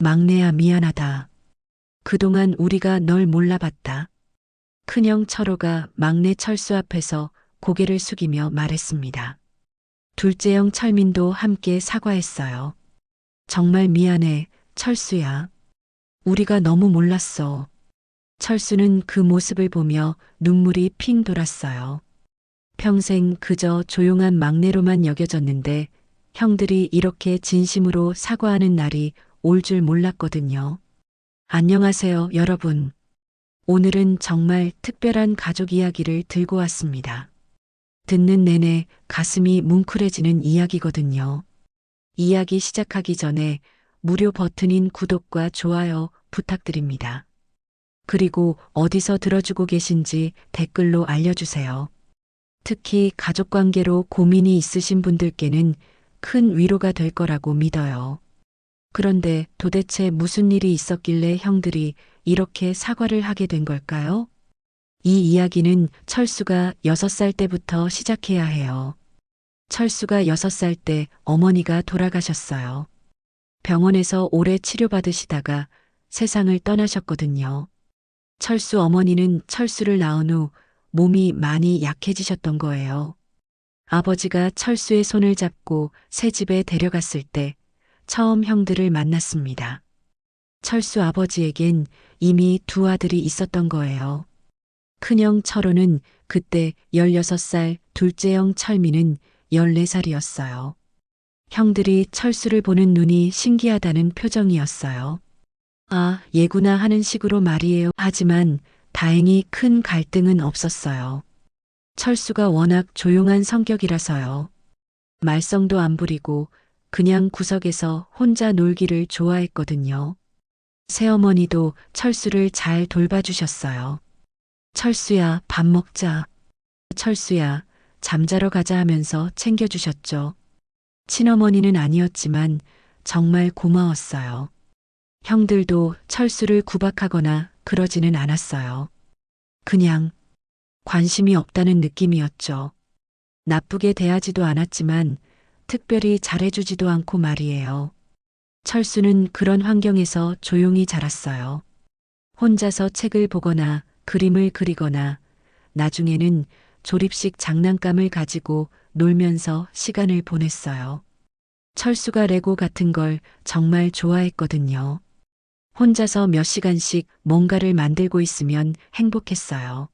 막내야 미안하다. 그동안 우리가 널 몰라봤다. 큰형 철호가 막내 철수 앞에서 고개를 숙이며 말했습니다. 둘째 형 철민도 함께 사과했어요. 정말 미안해, 철수야. 우리가 너무 몰랐어. 철수는 그 모습을 보며 눈물이 핑 돌았어요. 평생 그저 조용한 막내로만 여겨졌는데 형들이 이렇게 진심으로 사과하는 날이 올 줄 몰랐거든요. 안녕하세요, 여러분. 오늘은 정말 특별한 가족 이야기를 들고 왔습니다. 듣는 내내 가슴이 뭉클해지는 이야기거든요. 이야기 시작하기 전에 무료 버튼인 구독과 좋아요 부탁드립니다. 그리고 어디서 들어주고 계신지 댓글로 알려주세요. 특히 가족 관계로 고민이 있으신 분들께는 큰 위로가 될 거라고 믿어요. 그런데 도대체 무슨 일이 있었길래 형들이 이렇게 사과를 하게 된 걸까요? 이 이야기는 철수가 6살 때부터 시작해야 해요. 철수가 6살 때 어머니가 돌아가셨어요. 병원에서 오래 치료받으시다가 세상을 떠나셨거든요. 철수 어머니는 철수를 낳은 후 몸이 많이 약해지셨던 거예요. 아버지가 철수의 손을 잡고 새 집에 데려갔을 때 처음 형들을 만났습니다. 철수 아버지에겐 이미 두 아들이 있었던 거예요. 큰형 철호는 그때 16살, 둘째 형 철민은 14살이었어요. 형들이 철수를 보는 눈이 신기하다는 표정이었어요. 아, 얘구나 하는 식으로 말이에요. 하지만 다행히 큰 갈등은 없었어요. 철수가 워낙 조용한 성격이라서요. 말썽도 안 부리고 그냥 구석에서 혼자 놀기를 좋아했거든요. 새어머니도 철수를 잘 돌봐주셨어요. 철수야, 밥 먹자. 철수야, 잠자러 가자 하면서 챙겨주셨죠. 친어머니는 아니었지만 정말 고마웠어요. 형들도 철수를 구박하거나 그러지는 않았어요. 그냥 관심이 없다는 느낌이었죠. 나쁘게 대하지도 않았지만 특별히 잘해주지도 않고 말이에요. 철수는 그런 환경에서 조용히 자랐어요. 혼자서 책을 보거나 그림을 그리거나 나중에는 조립식 장난감을 가지고 놀면서 시간을 보냈어요. 철수가 레고 같은 걸 정말 좋아했거든요. 혼자서 몇 시간씩 뭔가를 만들고 있으면 행복했어요.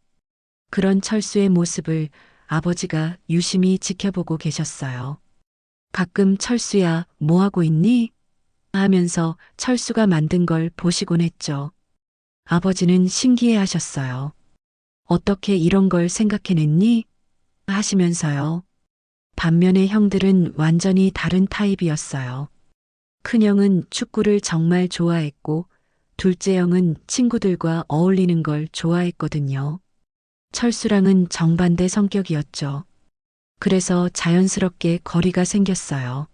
그런 철수의 모습을 아버지가 유심히 지켜보고 계셨어요. 가끔 철수야, 뭐 하고 있니? 하면서 철수가 만든 걸 보시곤 했죠. 아버지는 신기해 하셨어요. 어떻게 이런 걸 생각해냈니? 하시면서요. 반면에 형들은 완전히 다른 타입이었어요. 큰형은 축구를 정말 좋아했고, 둘째 형은 친구들과 어울리는 걸 좋아했거든요. 철수랑은 정반대 성격이었죠. 그래서 자연스럽게 거리가 생겼어요.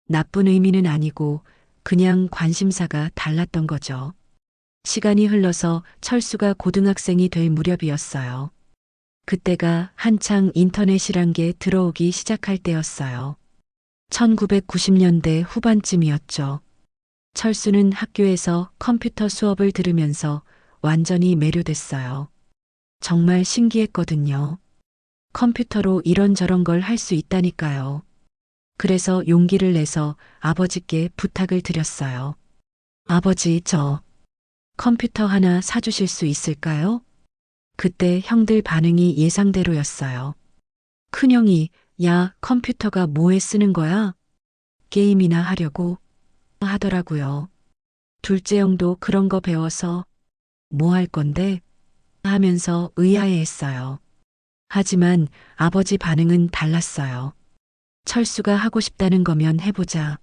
나쁜 의미는 아니고 그냥 관심사가 달랐던 거죠. 시간이 흘러서 철수가 고등학생이 될 무렵이었어요. 그때가 한창 인터넷이란 게 들어오기 시작할 때였어요. 1990년대 후반쯤이었죠. 철수는 학교에서 컴퓨터 수업을 들으면서 완전히 매료됐어요. 정말 신기했거든요. 컴퓨터로 이런저런 걸 할 수 있다니까요. 그래서 용기를 내서 아버지께 부탁을 드렸어요. 아버지, 저 컴퓨터 하나 사주실 수 있을까요? 그때 형들 반응이 예상대로였어요. 큰형이, 야, 컴퓨터가 뭐에 쓰는 거야? 게임이나 하려고 하더라고요. 둘째 형도 그런 거 배워서 뭐 할 건데? 하면서 의아해했어요. 하지만 아버지 반응은 달랐어요. 철수가 하고 싶다는 거면 해보자.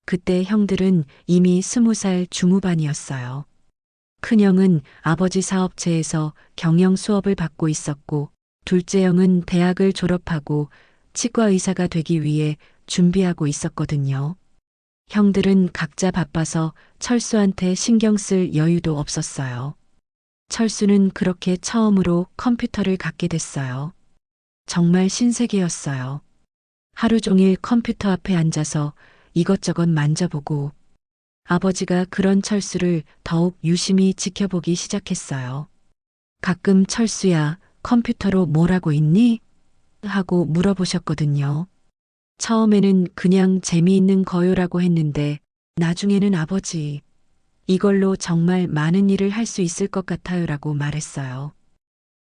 그때 형들은 이미 20살 중후반이었어요. 큰형은 아버지 사업체에서 경영 수업을 받고 있었고, 둘째 형은 대학을 졸업하고 치과 의사가 되기 위해 준비하고 있었거든요. 형들은 각자 바빠서 철수한테 신경 쓸 여유도 없었어요. 철수는 그렇게 처음으로 컴퓨터를 갖게 됐어요. 정말 신세계였어요. 하루 종일 컴퓨터 앞에 앉아서 이것저것 만져보고 아버지가 그런 철수를 더욱 유심히 지켜보기 시작했어요. 가끔 철수야, 컴퓨터로 뭘 하고 있니? 하고 물어보셨거든요. 처음에는 그냥 재미있는 거요라고 했는데 나중에는 아버지, 이걸로 정말 많은 일을 할 수 있을 것 같아요라고 말했어요.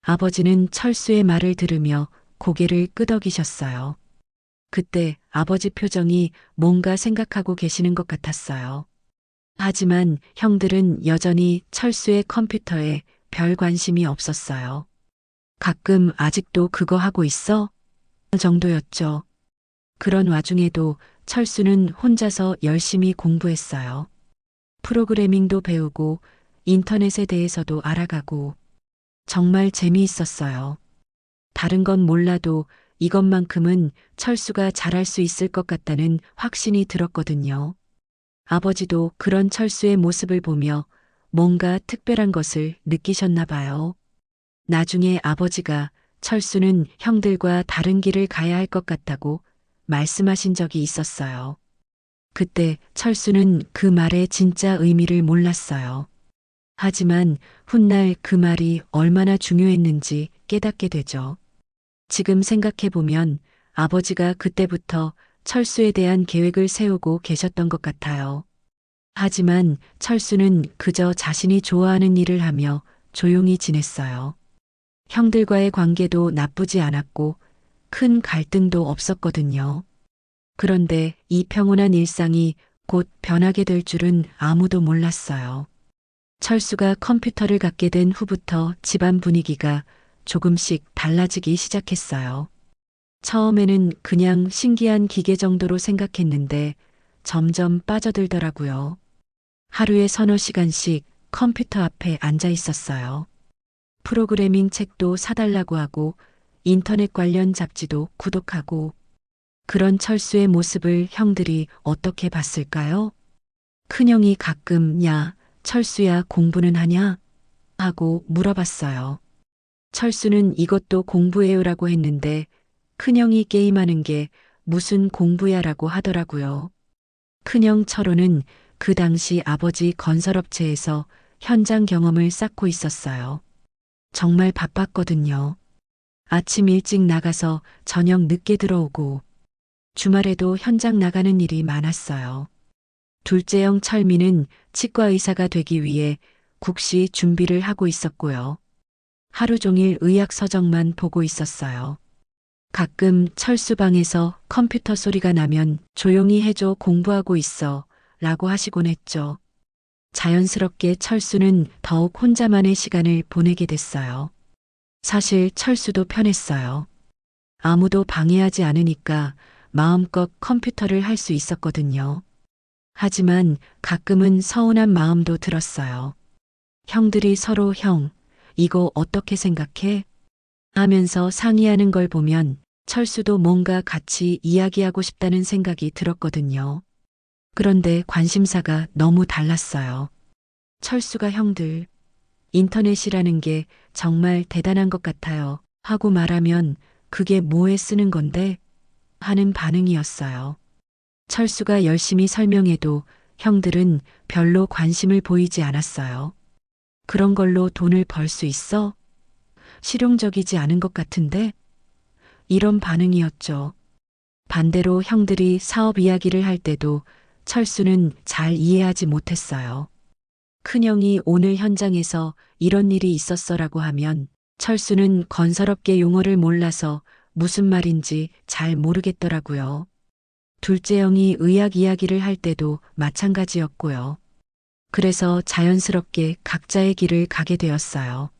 아버지는 철수의 말을 들으며 고개를 끄덕이셨어요. 그때 아버지 표정이 뭔가 생각하고 계시는 것 같았어요. 하지만 형들은 여전히 철수의 컴퓨터에 별 관심이 없었어요. 가끔 아직도 그거 하고 있어? 정도였죠. 그런 와중에도 철수는 혼자서 열심히 공부했어요. 프로그래밍도 배우고 인터넷에 대해서도 알아가고 정말 재미있었어요. 다른 건 몰라도 이것만큼은 철수가 잘할 수 있을 것 같다는 확신이 들었거든요. 아버지도 그런 철수의 모습을 보며 뭔가 특별한 것을 느끼셨나 봐요. 나중에 아버지가 철수는 형들과 다른 길을 가야 할 것 같다고 말씀하신 적이 있었어요. 그때 철수는 그 말의 진짜 의미를 몰랐어요. 하지만 훗날 그 말이 얼마나 중요했는지 깨닫게 되죠. 지금 생각해보면 아버지가 그때부터 철수에 대한 계획을 세우고 계셨던 것 같아요. 하지만 철수는 그저 자신이 좋아하는 일을 하며 조용히 지냈어요. 형들과의 관계도 나쁘지 않았고 큰 갈등도 없었거든요. 그런데 이 평온한 일상이 곧 변하게 될 줄은 아무도 몰랐어요. 철수가 컴퓨터를 갖게 된 후부터 집안 분위기가 조금씩 달라지기 시작했어요. 처음에는 그냥 신기한 기계 정도로 생각했는데 점점 빠져들더라고요. 하루에 서너 시간씩 컴퓨터 앞에 앉아 있었어요. 프로그래밍 책도 사달라고 하고 인터넷 관련 잡지도 구독하고 그런 철수의 모습을 형들이 어떻게 봤을까요? 큰형이 가끔 야, 철수야 공부는 하냐? 하고 물어봤어요. 철수는 이것도 공부해요라고 했는데 큰형이 게임하는 게 무슨 공부야라고 하더라고요. 큰형 철호는 그 당시 아버지 건설업체에서 현장 경험을 쌓고 있었어요. 정말 바빴거든요. 아침 일찍 나가서 저녁 늦게 들어오고 주말에도 현장 나가는 일이 많았어요. 둘째 형 철미는 치과 의사가 되기 위해 국시 준비를 하고 있었고요. 하루 종일 의학 서적만 보고 있었어요. 가끔 철수방에서 컴퓨터 소리가 나면 조용히 해줘 공부하고 있어 라고 하시곤 했죠. 자연스럽게 철수는 더욱 혼자만의 시간을 보내게 됐어요. 사실 철수도 편했어요. 아무도 방해하지 않으니까 마음껏 컴퓨터를 할 수 있었거든요. 하지만 가끔은 서운한 마음도 들었어요. 형들이 서로 형, 이거 어떻게 생각해? 하면서 상의하는 걸 보면 철수도 뭔가 같이 이야기하고 싶다는 생각이 들었거든요. 그런데 관심사가 너무 달랐어요. 철수가 형들, 인터넷이라는 게 정말 대단한 것 같아요. 하고 말하면 그게 뭐에 쓰는 건데? 하는 반응이었어요. 철수가 열심히 설명해도 형들은 별로 관심을 보이지 않았어요. 그런 걸로 돈을 벌 수 있어? 실용적이지 않은 것 같은데? 이런 반응이었죠. 반대로 형들이 사업 이야기를 할 때도 철수는 잘 이해하지 못했어요. 큰형이 오늘 현장에서 이런 일이 있었어라고 하면 철수는 건설업계 용어를 몰라서 무슨 말인지 잘 모르겠더라고요. 둘째 형이 의학 이야기를 할 때도 마찬가지였고요. 그래서 자연스럽게 각자의 길을 가게 되었어요.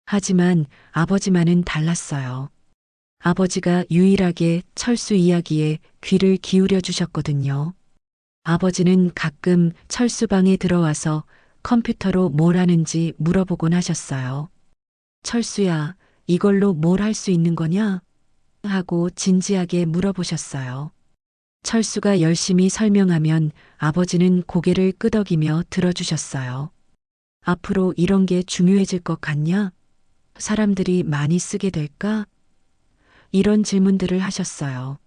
하지만 아버지만은 달랐어요. 아버지가 유일하게 철수 이야기에 귀를 기울여 주셨거든요. 아버지는 가끔 철수방에 들어와서 컴퓨터로 뭘 하는지 물어보곤 하셨어요. 철수야, 이걸로 뭘 할 수 있는 거냐? 하고 진지하게 물어보셨어요. 철수가 열심히 설명하면 아버지는 고개를 끄덕이며 들어주셨어요. 앞으로 이런 게 중요해질 것 같냐? 사람들이 많이 쓰게 될까? 이런 질문들을 하셨어요.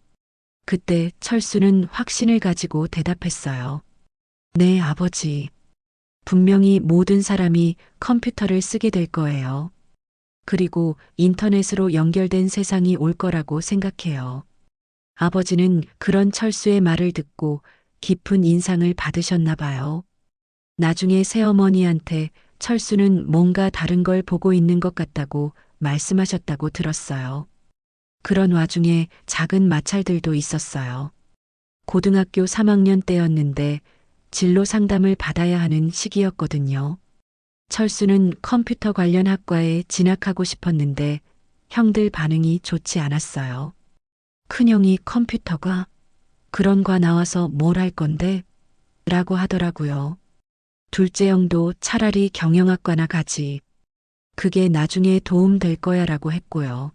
그때 철수는 확신을 가지고 대답했어요. 네, 아버지. 분명히 모든 사람이 컴퓨터를 쓰게 될 거예요. 그리고 인터넷으로 연결된 세상이 올 거라고 생각해요. 아버지는 그런 철수의 말을 듣고 깊은 인상을 받으셨나 봐요. 나중에 새어머니한테 철수는 뭔가 다른 걸 보고 있는 것 같다고 말씀하셨다고 들었어요. 그런 와중에 작은 마찰들도 있었어요. 고등학교 3학년 때였는데 진로 상담을 받아야 하는 시기였거든요. 철수는 컴퓨터 관련 학과에 진학하고 싶었는데 형들 반응이 좋지 않았어요. 큰형이 컴퓨터가 그런 과 나와서 뭘 할 건데? 라고 하더라고요. 둘째 형도 차라리 경영학과나 가지. 그게 나중에 도움 될 거야 라고 했고요.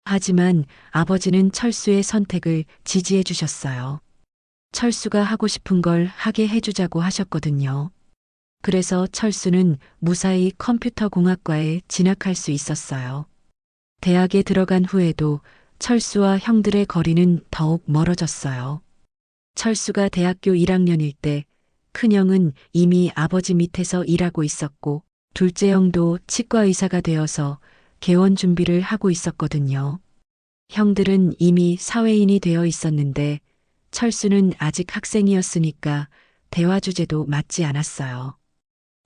하지만 아버지는 철수의 선택을 지지해 주셨어요. 철수가 하고 싶은 걸 하게 해주자고 하셨거든요. 그래서 철수는 무사히 컴퓨터공학과에 진학할 수 있었어요. 대학에 들어간 후에도 철수와 형들의 거리는 더욱 멀어졌어요. 철수가 대학교 1학년일 때 큰형은 이미 아버지 밑에서 일하고 있었고 둘째 형도 치과 의사가 되어서 개원 준비를 하고 있었거든요. 형들은 이미 사회인이 되어 있었는데 철수는 아직 학생이었으니까 대화 주제도 맞지 않았어요.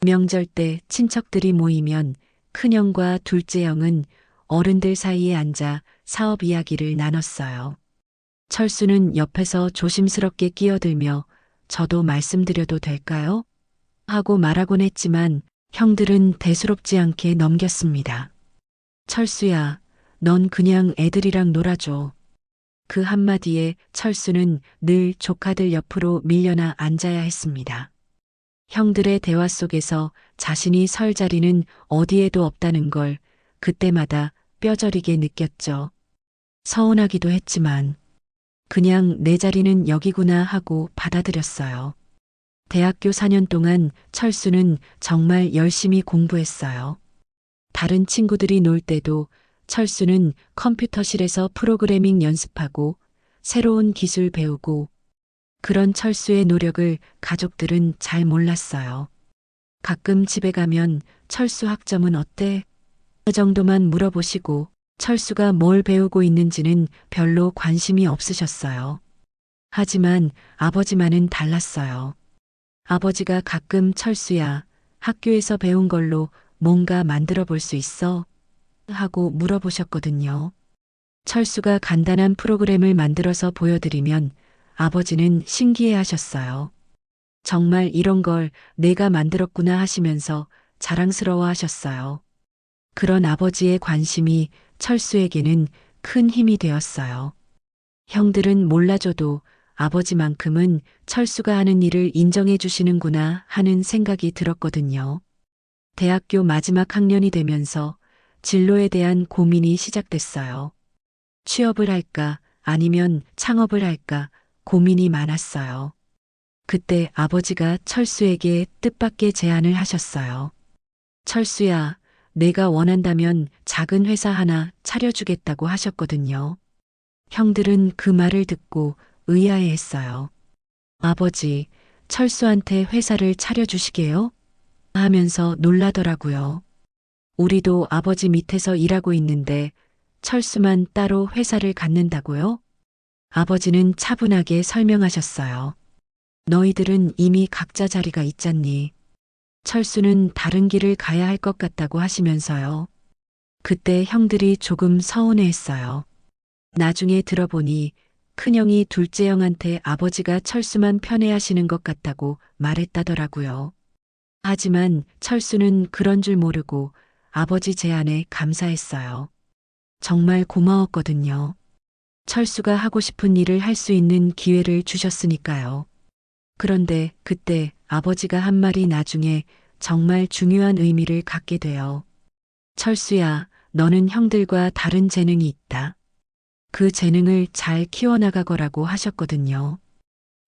명절 때 친척들이 모이면 큰형과 둘째 형은 어른들 사이에 앉아 사업 이야기를 나눴어요. 철수는 옆에서 조심스럽게 끼어들며 저도 말씀드려도 될까요? 하고 말하곤 했지만 형들은 대수롭지 않게 넘겼습니다. 철수야, 넌 그냥 애들이랑 놀아줘. 그 한마디에 철수는 늘 조카들 옆으로 밀려나 앉아야 했습니다. 형들의 대화 속에서 자신이 설 자리는 어디에도 없다는 걸 그때마다 뼈저리게 느꼈죠. 서운하기도 했지만 그냥 내 자리는 여기구나 하고 받아들였어요. 대학교 4년 동안 철수는 정말 열심히 공부했어요. 다른 친구들이 놀 때도 철수는 컴퓨터실에서 프로그래밍 연습하고 새로운 기술 배우고 그런 철수의 노력을 가족들은 잘 몰랐어요. 가끔 집에 가면 철수 학점은 어때? 그 정도만 물어보시고 철수가 뭘 배우고 있는지는 별로 관심이 없으셨어요. 하지만 아버지만은 달랐어요. 아버지가 가끔 철수야, 학교에서 배운 걸로 뭔가 만들어 볼 수 있어? 하고 물어보셨거든요. 철수가 간단한 프로그램을 만들어서 보여드리면 아버지는 신기해 하셨어요. 정말 이런 걸 내가 만들었구나 하시면서 자랑스러워 하셨어요. 그런 아버지의 관심이 철수에게는 큰 힘이 되었어요. 형들은 몰라줘도 아버지만큼은 철수가 하는 일을 인정해 주시는구나 하는 생각이 들었거든요. 대학교 마지막 학년이 되면서 진로에 대한 고민이 시작됐어요. 취업을 할까 아니면 창업을 할까 고민이 많았어요. 그때 아버지가 철수에게 뜻밖의 제안을 하셨어요. 철수야, 내가 원한다면 작은 회사 하나 차려주겠다고 하셨거든요. 형들은 그 말을 듣고 의아해 했어요. 아버지, 철수한테 회사를 차려주시게요? 하면서 놀라더라고요. 우리도 아버지 밑에서 일하고 있는데 철수만 따로 회사를 갖는다고요? 아버지는 차분하게 설명하셨어요. 너희들은 이미 각자 자리가 있잖니. 철수는 다른 길을 가야 할 것 같다고 하시면서요. 그때 형들이 조금 서운해했어요. 나중에 들어보니 큰형이 둘째 형한테 아버지가 철수만 편애하시는 것 같다고 말했다더라고요. 하지만 철수는 그런 줄 모르고 아버지 제안에 감사했어요. 정말 고마웠거든요. 철수가 하고 싶은 일을 할 수 있는 기회를 주셨으니까요. 그런데 그때 아버지가 한 말이 나중에 정말 중요한 의미를 갖게 돼요. 철수야, 너는 형들과 다른 재능이 있다. 그 재능을 잘 키워나가거라고 하셨거든요.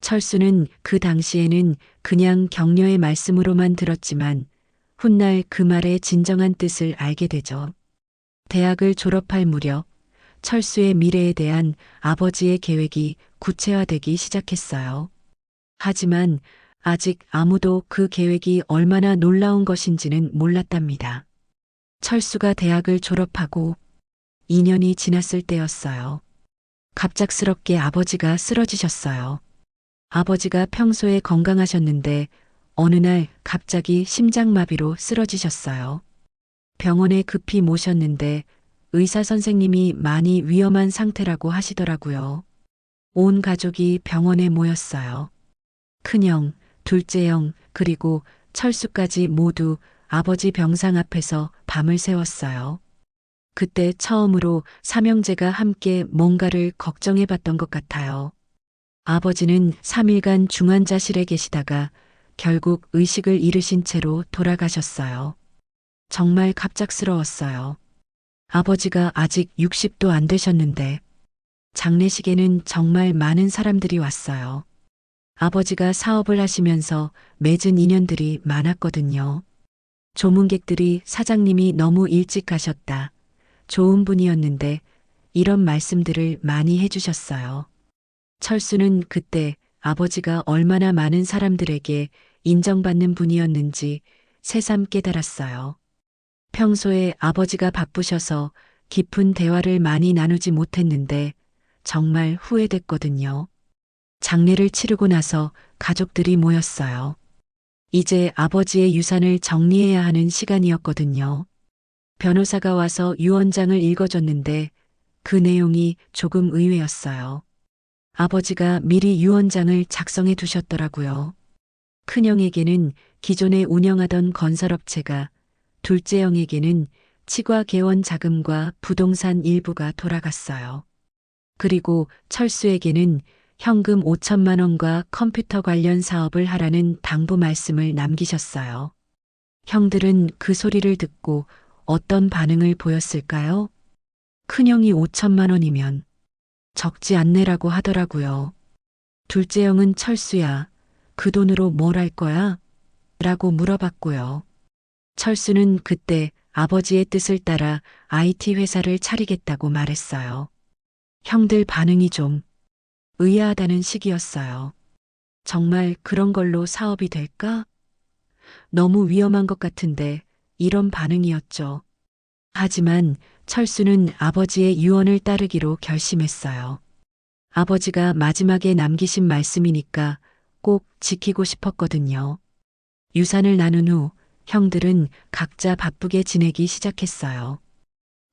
철수는 그 당시에는 그냥 격려의 말씀으로만 들었지만 훗날 그 말의 진정한 뜻을 알게 되죠. 대학을 졸업할 무렵 철수의 미래에 대한 아버지의 계획이 구체화되기 시작했어요. 하지만 아직 아무도 그 계획이 얼마나 놀라운 것인지는 몰랐답니다. 철수가 대학을 졸업하고 2년이 지났을 때였어요. 갑작스럽게 아버지가 쓰러지셨어요. 아버지가 평소에 건강하셨는데 어느 날 갑자기 심장마비로 쓰러지셨어요. 병원에 급히 모셨는데 의사 선생님이 많이 위험한 상태라고 하시더라고요. 온 가족이 병원에 모였어요. 큰형, 둘째형, 그리고 철수까지 모두 아버지 병상 앞에서 밤을 새웠어요. 그때 처음으로 삼형제가 함께 뭔가를 걱정해 봤던 것 같아요. 아버지는 3일간 중환자실에 계시다가 결국 의식을 잃으신 채로 돌아가셨어요. 정말 갑작스러웠어요. 아버지가 아직 60도 안 되셨는데 장례식에는 정말 많은 사람들이 왔어요. 아버지가 사업을 하시면서 맺은 인연들이 많았거든요. 조문객들이 사장님이 너무 일찍 가셨다. 좋은 분이었는데 이런 말씀들을 많이 해주셨어요. 철수는 그때 아버지가 얼마나 많은 사람들에게 인정받는 분이었는지 새삼 깨달았어요. 평소에 아버지가 바쁘셔서 깊은 대화를 많이 나누지 못했는데 정말 후회됐거든요. 장례를 치르고 나서 가족들이 모였어요. 이제 아버지의 유산을 정리해야 하는 시간이었거든요. 변호사가 와서 유언장을 읽어줬는데 그 내용이 조금 의외였어요. 아버지가 미리 유언장을 작성해 두셨더라고요. 큰형에게는 기존에 운영하던 건설업체가, 둘째 형에게는 치과 개원 자금과 부동산 일부가 돌아갔어요. 그리고 철수에게는 현금 5천만 원과 컴퓨터 관련 사업을 하라는 당부 말씀을 남기셨어요. 형들은 그 소리를 듣고 어떤 반응을 보였을까요? 큰형이 5천만 원이면 적지 않네라고 하더라고요. 둘째 형은 철수야, 그 돈으로 뭘 할 거야? 라고 물어봤고요. 철수는 그때 아버지의 뜻을 따라 IT 회사를 차리겠다고 말했어요. 형들 반응이 좀 의아하다는 시기였어요. 정말 그런 걸로 사업이 될까? 너무 위험한 것 같은데 이런 반응이었죠. 하지만 철수는 아버지의 유언을 따르기로 결심했어요. 아버지가 마지막에 남기신 말씀이니까 꼭 지키고 싶었거든요. 유산을 나눈 후 형들은 각자 바쁘게 지내기 시작했어요.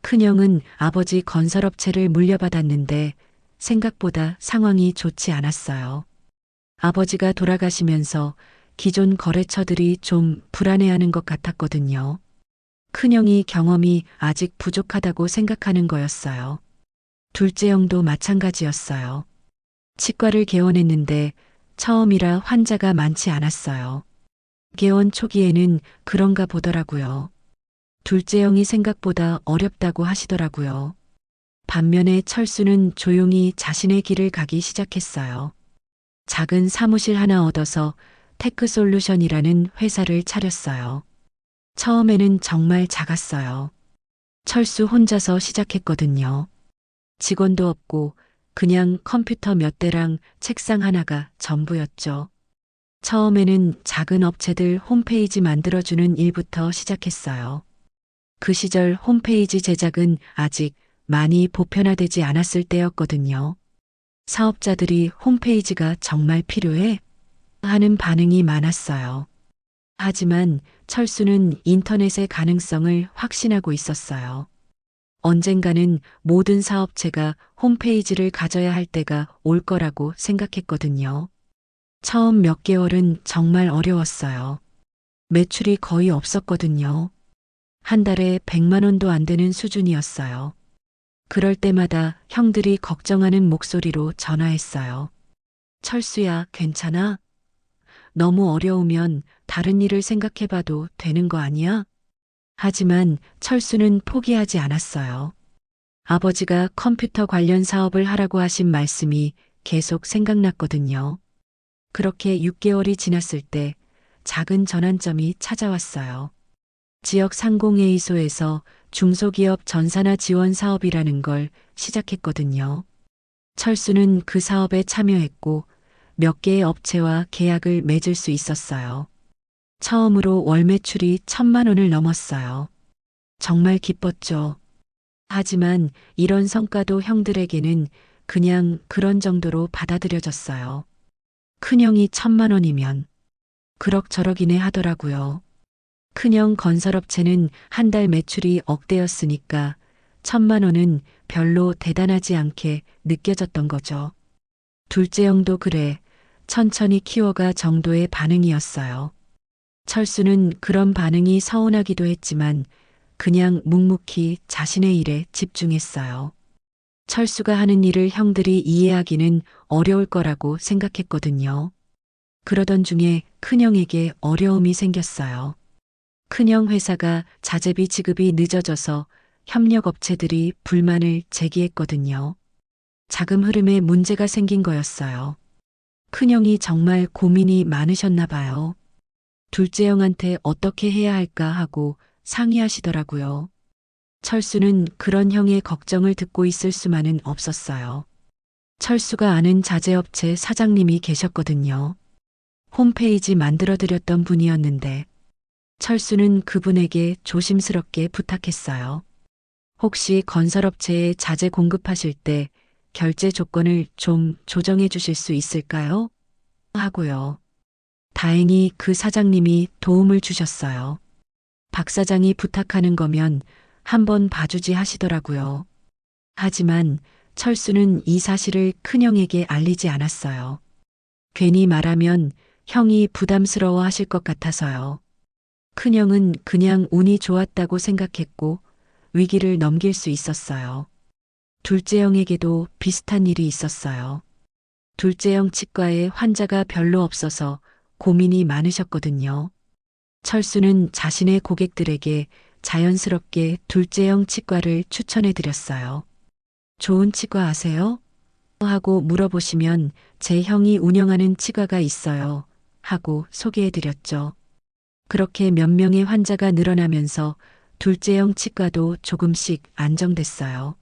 큰형은 아버지 건설업체를 물려받았는데 생각보다 상황이 좋지 않았어요. 아버지가 돌아가시면서 기존 거래처들이 좀 불안해하는 것 같았거든요. 큰형이 경험이 아직 부족하다고 생각하는 거였어요. 둘째 형도 마찬가지였어요. 치과를 개원했는데 처음이라 환자가 많지 않았어요. 개원 초기에는 그런가 보더라고요. 둘째 형이 생각보다 어렵다고 하시더라고요. 반면에 철수는 조용히 자신의 길을 가기 시작했어요. 작은 사무실 하나 얻어서 테크솔루션이라는 회사를 차렸어요. 처음에는 정말 작았어요. 철수 혼자서 시작했거든요. 직원도 없고 그냥 컴퓨터 몇 대랑 책상 하나가 전부였죠. 처음에는 작은 업체들 홈페이지 만들어주는 일부터 시작했어요. 그 시절 홈페이지 제작은 아직 많이 보편화되지 않았을 때였거든요. 사업자들이 홈페이지가 정말 필요해? 하는 반응이 많았어요. 하지만 철수는 인터넷의 가능성을 확신하고 있었어요. 언젠가는 모든 사업체가 홈페이지를 가져야 할 때가 올 거라고 생각했거든요. 처음 몇 개월은 정말 어려웠어요. 매출이 거의 없었거든요. 한 달에 100만 원도 안 되는 수준이었어요. 그럴 때마다 형들이 걱정하는 목소리로 전화했어요. 철수야, 괜찮아? 너무 어려우면 다른 일을 생각해봐도 되는 거 아니야? 하지만 철수는 포기하지 않았어요. 아버지가 컴퓨터 관련 사업을 하라고 하신 말씀이 계속 생각났거든요. 그렇게 6개월이 지났을 때 작은 전환점이 찾아왔어요. 지역 상공회의소에서 중소기업 전산화 지원 사업이라는 걸 시작했거든요. 철수는 그 사업에 참여했고 몇 개의 업체와 계약을 맺을 수 있었어요. 처음으로 월 매출이 1,000만 원을 넘었어요. 정말 기뻤죠. 하지만 이런 성과도 형들에게는 그냥 그런 정도로 받아들여졌어요. 큰형이 1,000만 원이면 그럭저럭이네 하더라고요. 큰형 건설업체는 한 달 매출이 억대였으니까 1,000만 원은 별로 대단하지 않게 느껴졌던 거죠. 둘째 형도 그래, 천천히 키워가 정도의 반응이었어요. 철수는 그런 반응이 서운하기도 했지만 그냥 묵묵히 자신의 일에 집중했어요. 철수가 하는 일을 형들이 이해하기는 어려울 거라고 생각했거든요. 그러던 중에 큰형에게 어려움이 생겼어요. 큰형 회사가 자재비 지급이 늦어져서 협력업체들이 불만을 제기했거든요. 자금 흐름에 문제가 생긴 거였어요. 큰형이 정말 고민이 많으셨나 봐요. 둘째 형한테 어떻게 해야 할까 하고 상의하시더라고요. 철수는 그런 형의 걱정을 듣고 있을 수만은 없었어요. 철수가 아는 자재업체 사장님이 계셨거든요. 홈페이지 만들어드렸던 분이었는데 철수는 그분에게 조심스럽게 부탁했어요. 혹시 건설업체에 자재 공급하실 때 결제 조건을 좀 조정해 주실 수 있을까요? 하고요. 다행히 그 사장님이 도움을 주셨어요. 박 사장이 부탁하는 거면 한번 봐주지 하시더라고요. 하지만 철수는 이 사실을 큰형에게 알리지 않았어요. 괜히 말하면 형이 부담스러워 하실 것 같아서요. 큰형은 그냥 운이 좋았다고 생각했고 위기를 넘길 수 있었어요. 둘째 형에게도 비슷한 일이 있었어요. 둘째 형 치과에 환자가 별로 없어서 고민이 많으셨거든요. 철수는 자신의 고객들에게 자연스럽게 둘째 형 치과를 추천해 드렸어요. 좋은 치과 아세요? 하고 물어보시면 제 형이 운영하는 치과가 있어요. 하고 소개해 드렸죠. 그렇게 몇 명의 환자가 늘어나면서 둘째 형 치과도 조금씩 안정됐어요.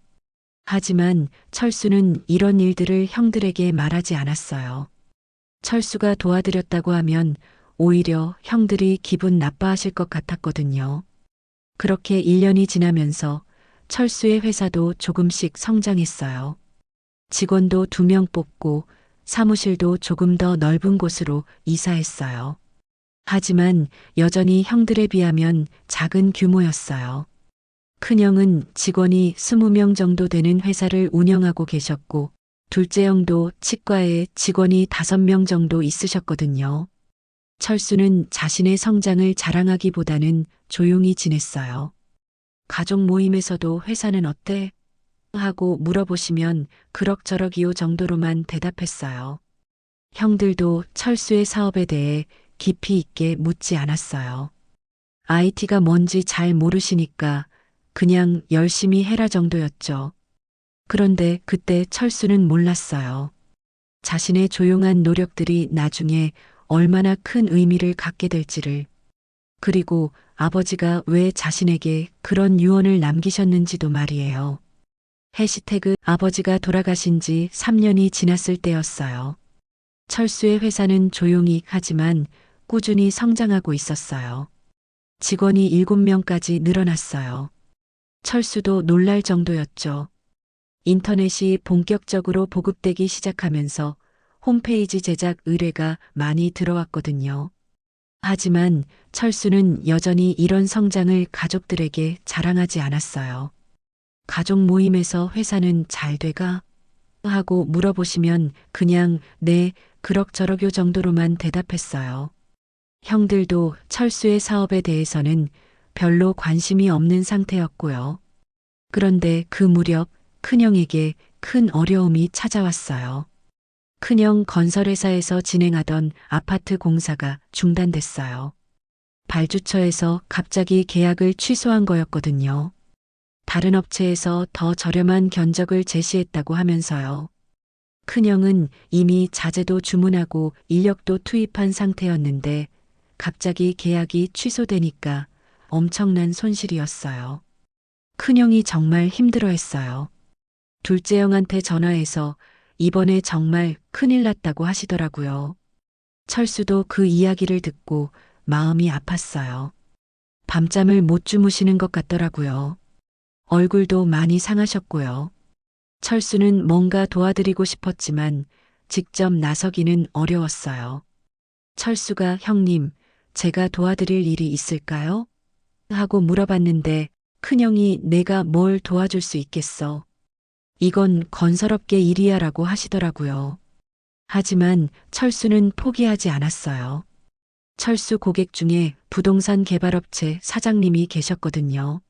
하지만 철수는 이런 일들을 형들에게 말하지 않았어요. 철수가 도와드렸다고 하면 오히려 형들이 기분 나빠하실 것 같았거든요. 그렇게 1년이 지나면서 철수의 회사도 조금씩 성장했어요. 직원도 2명 뽑고 사무실도 조금 더 넓은 곳으로 이사했어요. 하지만 여전히 형들에 비하면 작은 규모였어요. 큰형은 직원이 20명 정도 되는 회사를 운영하고 계셨고, 둘째 형도 치과에 직원이 5명 정도 있으셨거든요. 철수는 자신의 성장을 자랑하기보다는 조용히 지냈어요. 가족 모임에서도 회사는 어때? 하고 물어보시면 그럭저럭이요 정도로만 대답했어요. 형들도 철수의 사업에 대해 깊이 있게 묻지 않았어요. IT가 뭔지 잘 모르시니까 그냥 열심히 해라 정도였죠. 그런데 그때 철수는 몰랐어요. 자신의 조용한 노력들이 나중에 얼마나 큰 의미를 갖게 될지를, 그리고 아버지가 왜 자신에게 그런 유언을 남기셨는지도 말이에요. 해시태그 아버지가 돌아가신 지 3년이 지났을 때였어요. 철수의 회사는 조용히 하지만 꾸준히 성장하고 있었어요. 직원이 7명까지 늘어났어요. 철수도 놀랄 정도였죠. 인터넷이 본격적으로 보급되기 시작하면서 홈페이지 제작 의뢰가 많이 들어왔거든요. 하지만 철수는 여전히 이런 성장을 가족들에게 자랑하지 않았어요. 가족 모임에서 회사는 잘 돼가? 하고 물어보시면 그냥 네, 그럭저럭요 정도로만 대답했어요. 형들도 철수의 사업에 대해서는 별로 관심이 없는 상태였고요. 그런데 그 무렵 큰형에게 큰 어려움이 찾아왔어요. 큰형 건설회사에서 진행하던 아파트 공사가 중단됐어요. 발주처에서 갑자기 계약을 취소한 거였거든요. 다른 업체에서 더 저렴한 견적을 제시했다고 하면서요. 큰형은 이미 자재도 주문하고 인력도 투입한 상태였는데 갑자기 계약이 취소되니까 엄청난 손실이었어요. 큰형이 정말 힘들어했어요. 둘째 형한테 전화해서 이번에 정말 큰일 났다고 하시더라고요. 철수도 그 이야기를 듣고 마음이 아팠어요. 밤잠을 못 주무시는 것 같더라고요. 얼굴도 많이 상하셨고요. 철수는 뭔가 도와드리고 싶었지만 직접 나서기는 어려웠어요. 철수가 형님, 제가 도와드릴 일이 있을까요? 하고 물어봤는데 큰형이 내가 뭘 도와줄 수 있겠어. 이건 건설업계 일이야 라고 하시더라고요. 하지만 철수는 포기하지 않았어요. 철수 고객 중에 부동산 개발업체 사장님이 계셨거든요.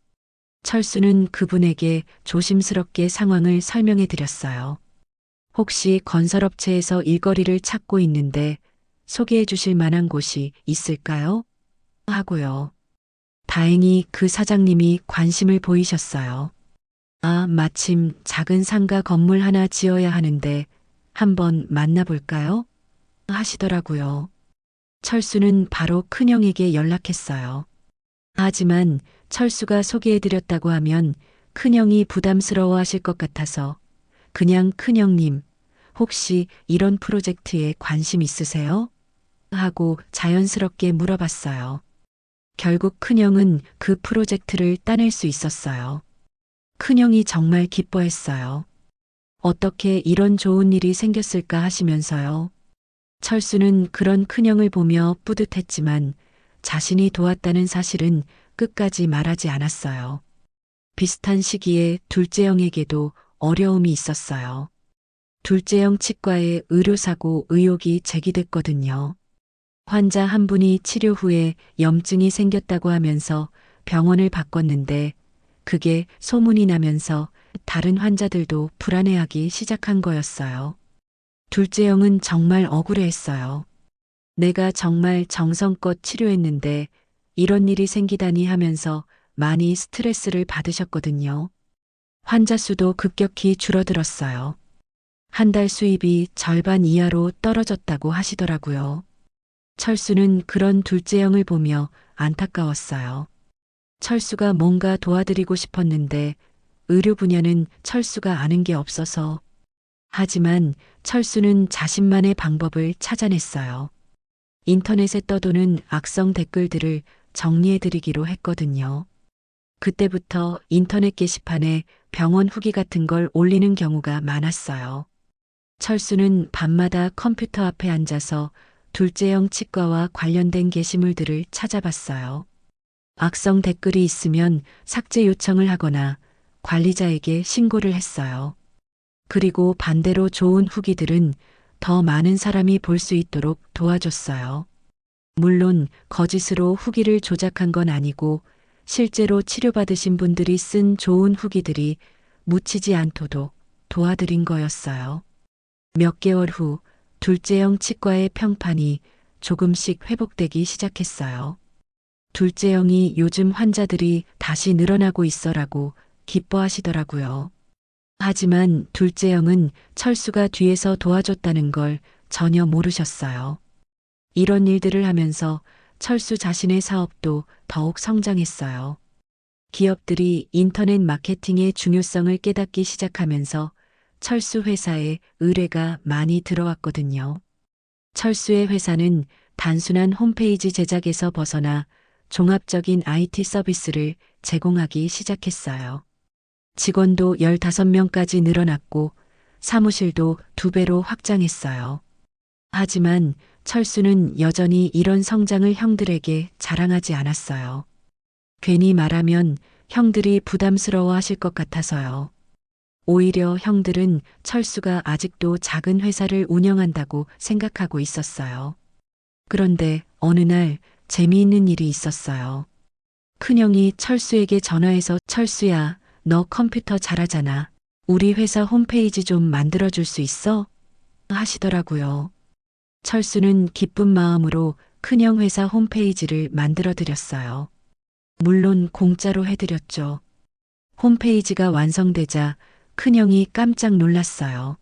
철수는 그분에게 조심스럽게 상황을 설명해 드렸어요. 혹시 건설업체에서 일거리를 찾고 있는데 소개해 주실 만한 곳이 있을까요? 하고요. 다행히 그 사장님이 관심을 보이셨어요. 아, 마침 작은 상가 건물 하나 지어야 하는데 한번 만나볼까요? 하시더라고요. 철수는 바로 큰형에게 연락했어요. 하지만 철수가 소개해드렸다고 하면 큰형이 부담스러워 하실 것 같아서 그냥 큰형님, 혹시 이런 프로젝트에 관심 있으세요? 하고 자연스럽게 물어봤어요. 결국 큰형은 그 프로젝트를 따낼 수 있었어요. 큰형이 정말 기뻐했어요. 어떻게 이런 좋은 일이 생겼을까 하시면서요. 철수는 그런 큰형을 보며 뿌듯했지만 자신이 도왔다는 사실은 끝까지 말하지 않았어요. 비슷한 시기에 둘째 형에게도 어려움이 있었어요. 둘째 형 치과에 의료사고 의혹이 제기됐거든요. 환자 한 분이 치료 후에 염증이 생겼다고 하면서 병원을 바꿨는데 그게 소문이 나면서 다른 환자들도 불안해하기 시작한 거였어요. 둘째 형은 정말 억울해했어요. 내가 정말 정성껏 치료했는데 이런 일이 생기다니 하면서 많이 스트레스를 받으셨거든요. 환자 수도 급격히 줄어들었어요. 한 달 수입이 절반 이하로 떨어졌다고 하시더라고요. 철수는 그런 둘째 형을 보며 안타까웠어요. 철수가 뭔가 도와드리고 싶었는데 의료 분야는 철수가 아는 게 없어서. 하지만 철수는 자신만의 방법을 찾아냈어요. 인터넷에 떠도는 악성 댓글들을 정리해드리기로 했거든요. 그때부터 인터넷 게시판에 병원 후기 같은 걸 올리는 경우가 많았어요. 철수는 밤마다 컴퓨터 앞에 앉아서 둘째형 치과와 관련된 게시물들을 찾아봤어요. 악성 댓글이 있으면 삭제 요청을 하거나 관리자에게 신고를 했어요. 그리고 반대로 좋은 후기들은 더 많은 사람이 볼 수 있도록 도와줬어요. 물론 거짓으로 후기를 조작한 건 아니고 실제로 치료받으신 분들이 쓴 좋은 후기들이 묻히지 않도록 도와드린 거였어요. 몇 개월 후 둘째형 치과의 평판이 조금씩 회복되기 시작했어요. 둘째형이 요즘 환자들이 다시 늘어나고 있어라고 기뻐하시더라고요. 하지만 둘째형은 철수가 뒤에서 도와줬다는 걸 전혀 모르셨어요. 이런 일들을 하면서 철수 자신의 사업도 더욱 성장했어요. 기업들이 인터넷 마케팅의 중요성을 깨닫기 시작하면서 철수 회사에 의뢰가 많이 들어왔거든요. 철수의 회사는 단순한 홈페이지 제작에서 벗어나 종합적인 IT 서비스를 제공하기 시작했어요. 직원도 15명까지 늘어났고 사무실도 2배로 확장했어요. 하지만 철수는 여전히 이런 성장을 형들에게 자랑하지 않았어요. 괜히 말하면 형들이 부담스러워 하실 것 같아서요. 오히려 형들은 철수가 아직도 작은 회사를 운영한다고 생각하고 있었어요. 그런데 어느 날 재미있는 일이 있었어요. 큰형이 철수에게 전화해서 철수야, 너 컴퓨터 잘하잖아. 우리 회사 홈페이지 좀 만들어줄 수 있어? 하시더라고요. 철수는 기쁜 마음으로 큰형 회사 홈페이지를 만들어 드렸어요. 물론 공짜로 해드렸죠. 홈페이지가 완성되자 큰형이 깜짝 놀랐어요.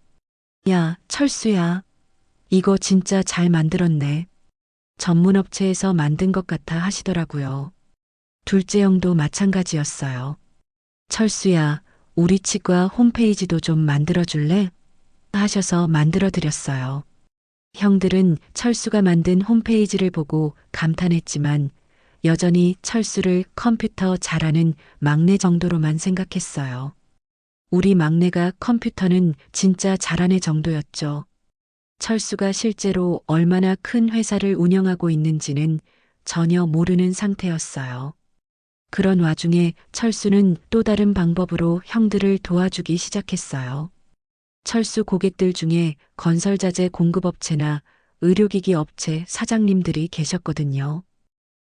야, 철수야. 이거 진짜 잘 만들었네. 전문업체에서 만든 것 같아 하시더라고요. 둘째 형도 마찬가지였어요. 철수야, 우리 치과 홈페이지도 좀 만들어 줄래? 하셔서 만들어 드렸어요. 형들은 철수가 만든 홈페이지를 보고 감탄했지만 여전히 철수를 컴퓨터 잘하는 막내 정도로만 생각했어요. 우리 막내가 컴퓨터는 진짜 잘하네 정도였죠. 철수가 실제로 얼마나 큰 회사를 운영하고 있는지는 전혀 모르는 상태였어요. 그런 와중에 철수는 또 다른 방법으로 형들을 도와주기 시작했어요. 철수 고객들 중에 건설자재 공급업체나 의료기기 업체 사장님들이 계셨거든요.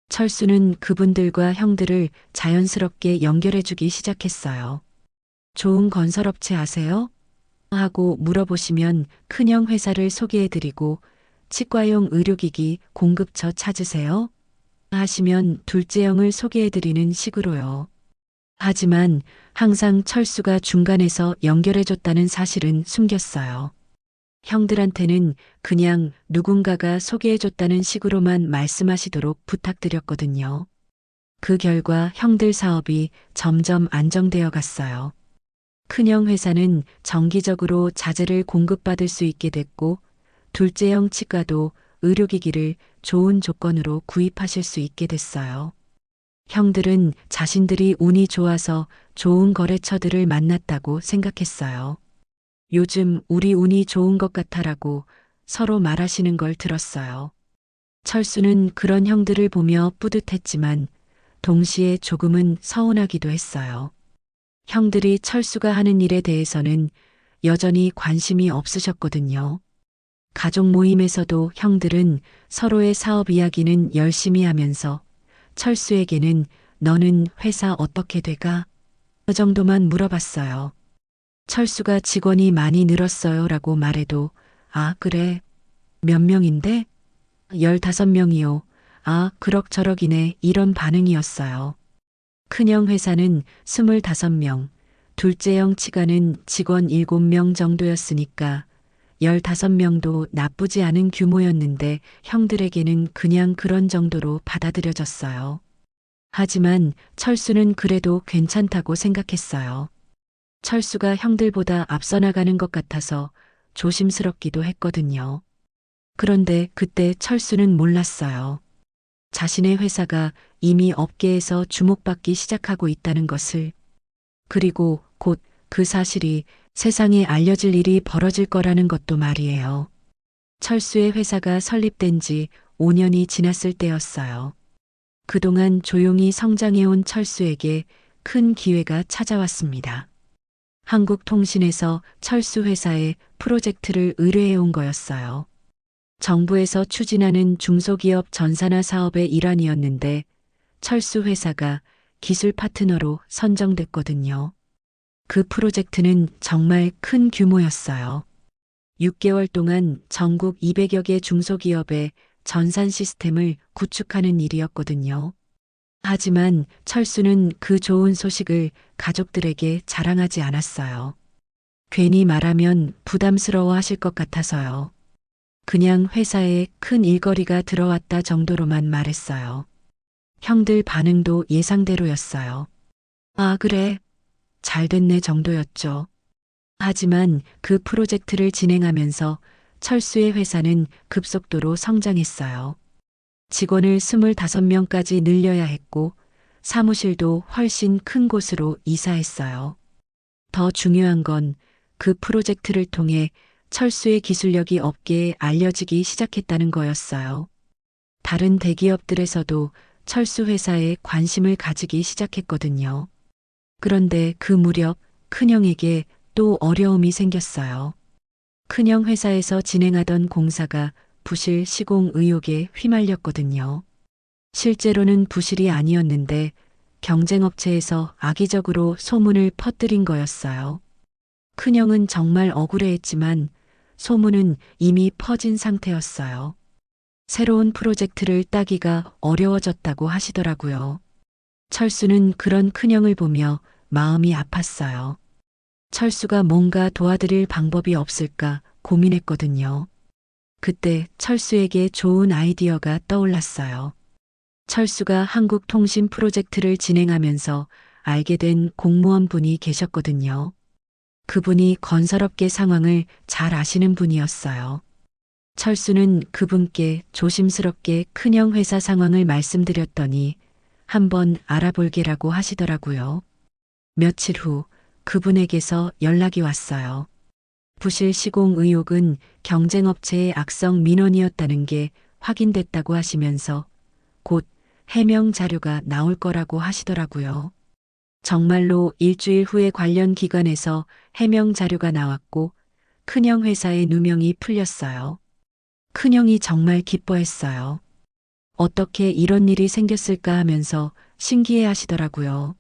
철수는 그분들과 형들을 자연스럽게 연결해주기 시작했어요. 좋은 건설업체 아세요? 하고 물어보시면 큰형 회사를 소개해드리고 치과용 의료기기 공급처 찾으세요? 하시면 둘째 형을 소개해드리는 식으로요. 하지만 항상 철수가 중간에서 연결해줬다는 사실은 숨겼어요. 형들한테는 그냥 누군가가 소개해줬다는 식으로만 말씀하시도록 부탁드렸거든요. 그 결과 형들 사업이 점점 안정되어 갔어요. 큰형 회사는 정기적으로 자재를 공급받을 수 있게 됐고, 둘째 형 치과도 의료기기를 좋은 조건으로 구입하실 수 있게 됐어요. 형들은 자신들이 운이 좋아서 좋은 거래처들을 만났다고 생각했어요. 요즘 우리 운이 좋은 것 같아라고 서로 말하시는 걸 들었어요. 철수는 그런 형들을 보며 뿌듯했지만 동시에 조금은 서운하기도 했어요. 형들이 철수가 하는 일에 대해서는 여전히 관심이 없으셨거든요. 가족 모임에서도 형들은 서로의 사업 이야기는 열심히 하면서 철수에게는 너는 회사 어떻게 돼가? 그 정도만 물어봤어요. 철수가 직원이 많이 늘었어요 라고 말해도 아 그래 몇 명인데? 15명이요. 아 그럭저럭이네 이런 반응이었어요. 큰형 회사는 25명, 둘째 형 치과는 직원 7명 정도였으니까 15명도 나쁘지 않은 규모였는데 형들에게는 그냥 그런 정도로 받아들여졌어요. 하지만 철수는 그래도 괜찮다고 생각했어요. 철수가 형들보다 앞서 나가는 것 같아서 조심스럽기도 했거든요. 그런데 그때 철수는 몰랐어요. 자신의 회사가 이미 업계에서 주목받기 시작하고 있다는 것을, 그리고 곧 그 사실이 세상에 알려질 일이 벌어질 거라는 것도 말이에요. 철수의 회사가 설립된 지 5년이 지났을 때였어요. 그동안 조용히 성장해온 철수에게 큰 기회가 찾아왔습니다. 한국통신에서 철수 회사에 프로젝트를 의뢰해온 거였어요. 정부에서 추진하는 중소기업 전산화 사업의 일환이었는데 철수 회사가 기술 파트너로 선정됐거든요. 그 프로젝트는 정말 큰 규모였어요. 6개월 동안 전국 200여 개 중소기업의 전산 시스템을 구축하는 일이었거든요. 하지만 철수는 그 좋은 소식을 가족들에게 자랑하지 않았어요. 괜히 말하면 부담스러워 하실 것 같아서요. 그냥 회사에 큰 일거리가 들어왔다 정도로만 말했어요. 형들 반응도 예상대로였어요. 아, 그래. 잘 됐네 정도였죠. 하지만 그 프로젝트를 진행하면서 철수의 회사는 급속도로 성장했어요. 직원을 25명까지 늘려야 했고 사무실도 훨씬 큰 곳으로 이사했어요. 더 중요한 건 그 프로젝트를 통해 철수의 기술력이 업계에 알려지기 시작했다는 거였어요. 다른 대기업들에서도 철수 회사에 관심을 가지기 시작했거든요. 그런데 그 무렵 큰형에게 또 어려움이 생겼어요. 큰형 회사에서 진행하던 공사가 부실 시공 의혹에 휘말렸거든요. 실제로는 부실이 아니었는데 경쟁업체에서 악의적으로 소문을 퍼뜨린 거였어요. 큰형은 정말 억울해했지만 소문은 이미 퍼진 상태였어요. 새로운 프로젝트를 따기가 어려워졌다고 하시더라고요. 철수는 그런 큰형을 보며 마음이 아팠어요. 철수가 뭔가 도와드릴 방법이 없을까 고민했거든요. 그때 철수에게 좋은 아이디어가 떠올랐어요. 철수가 한국통신 프로젝트를 진행하면서 알게 된 공무원 분이 계셨거든요. 그분이 건설업계 상황을 잘 아시는 분이었어요. 철수는 그분께 조심스럽게 큰형 회사 상황을 말씀드렸더니 한번 알아볼게라고 하시더라고요. 며칠 후 그분에게서 연락이 왔어요. 부실 시공 의혹은 경쟁업체의 악성 민원이었다는 게 확인됐다고 하시면서 곧 해명 자료가 나올 거라고 하시더라고요. 정말로 일주일 후에 관련 기관에서 해명 자료가 나왔고 큰형 회사의 누명이 풀렸어요. 큰형이 정말 기뻐했어요. 어떻게 이런 일이 생겼을까 하면서 신기해 하시더라고요.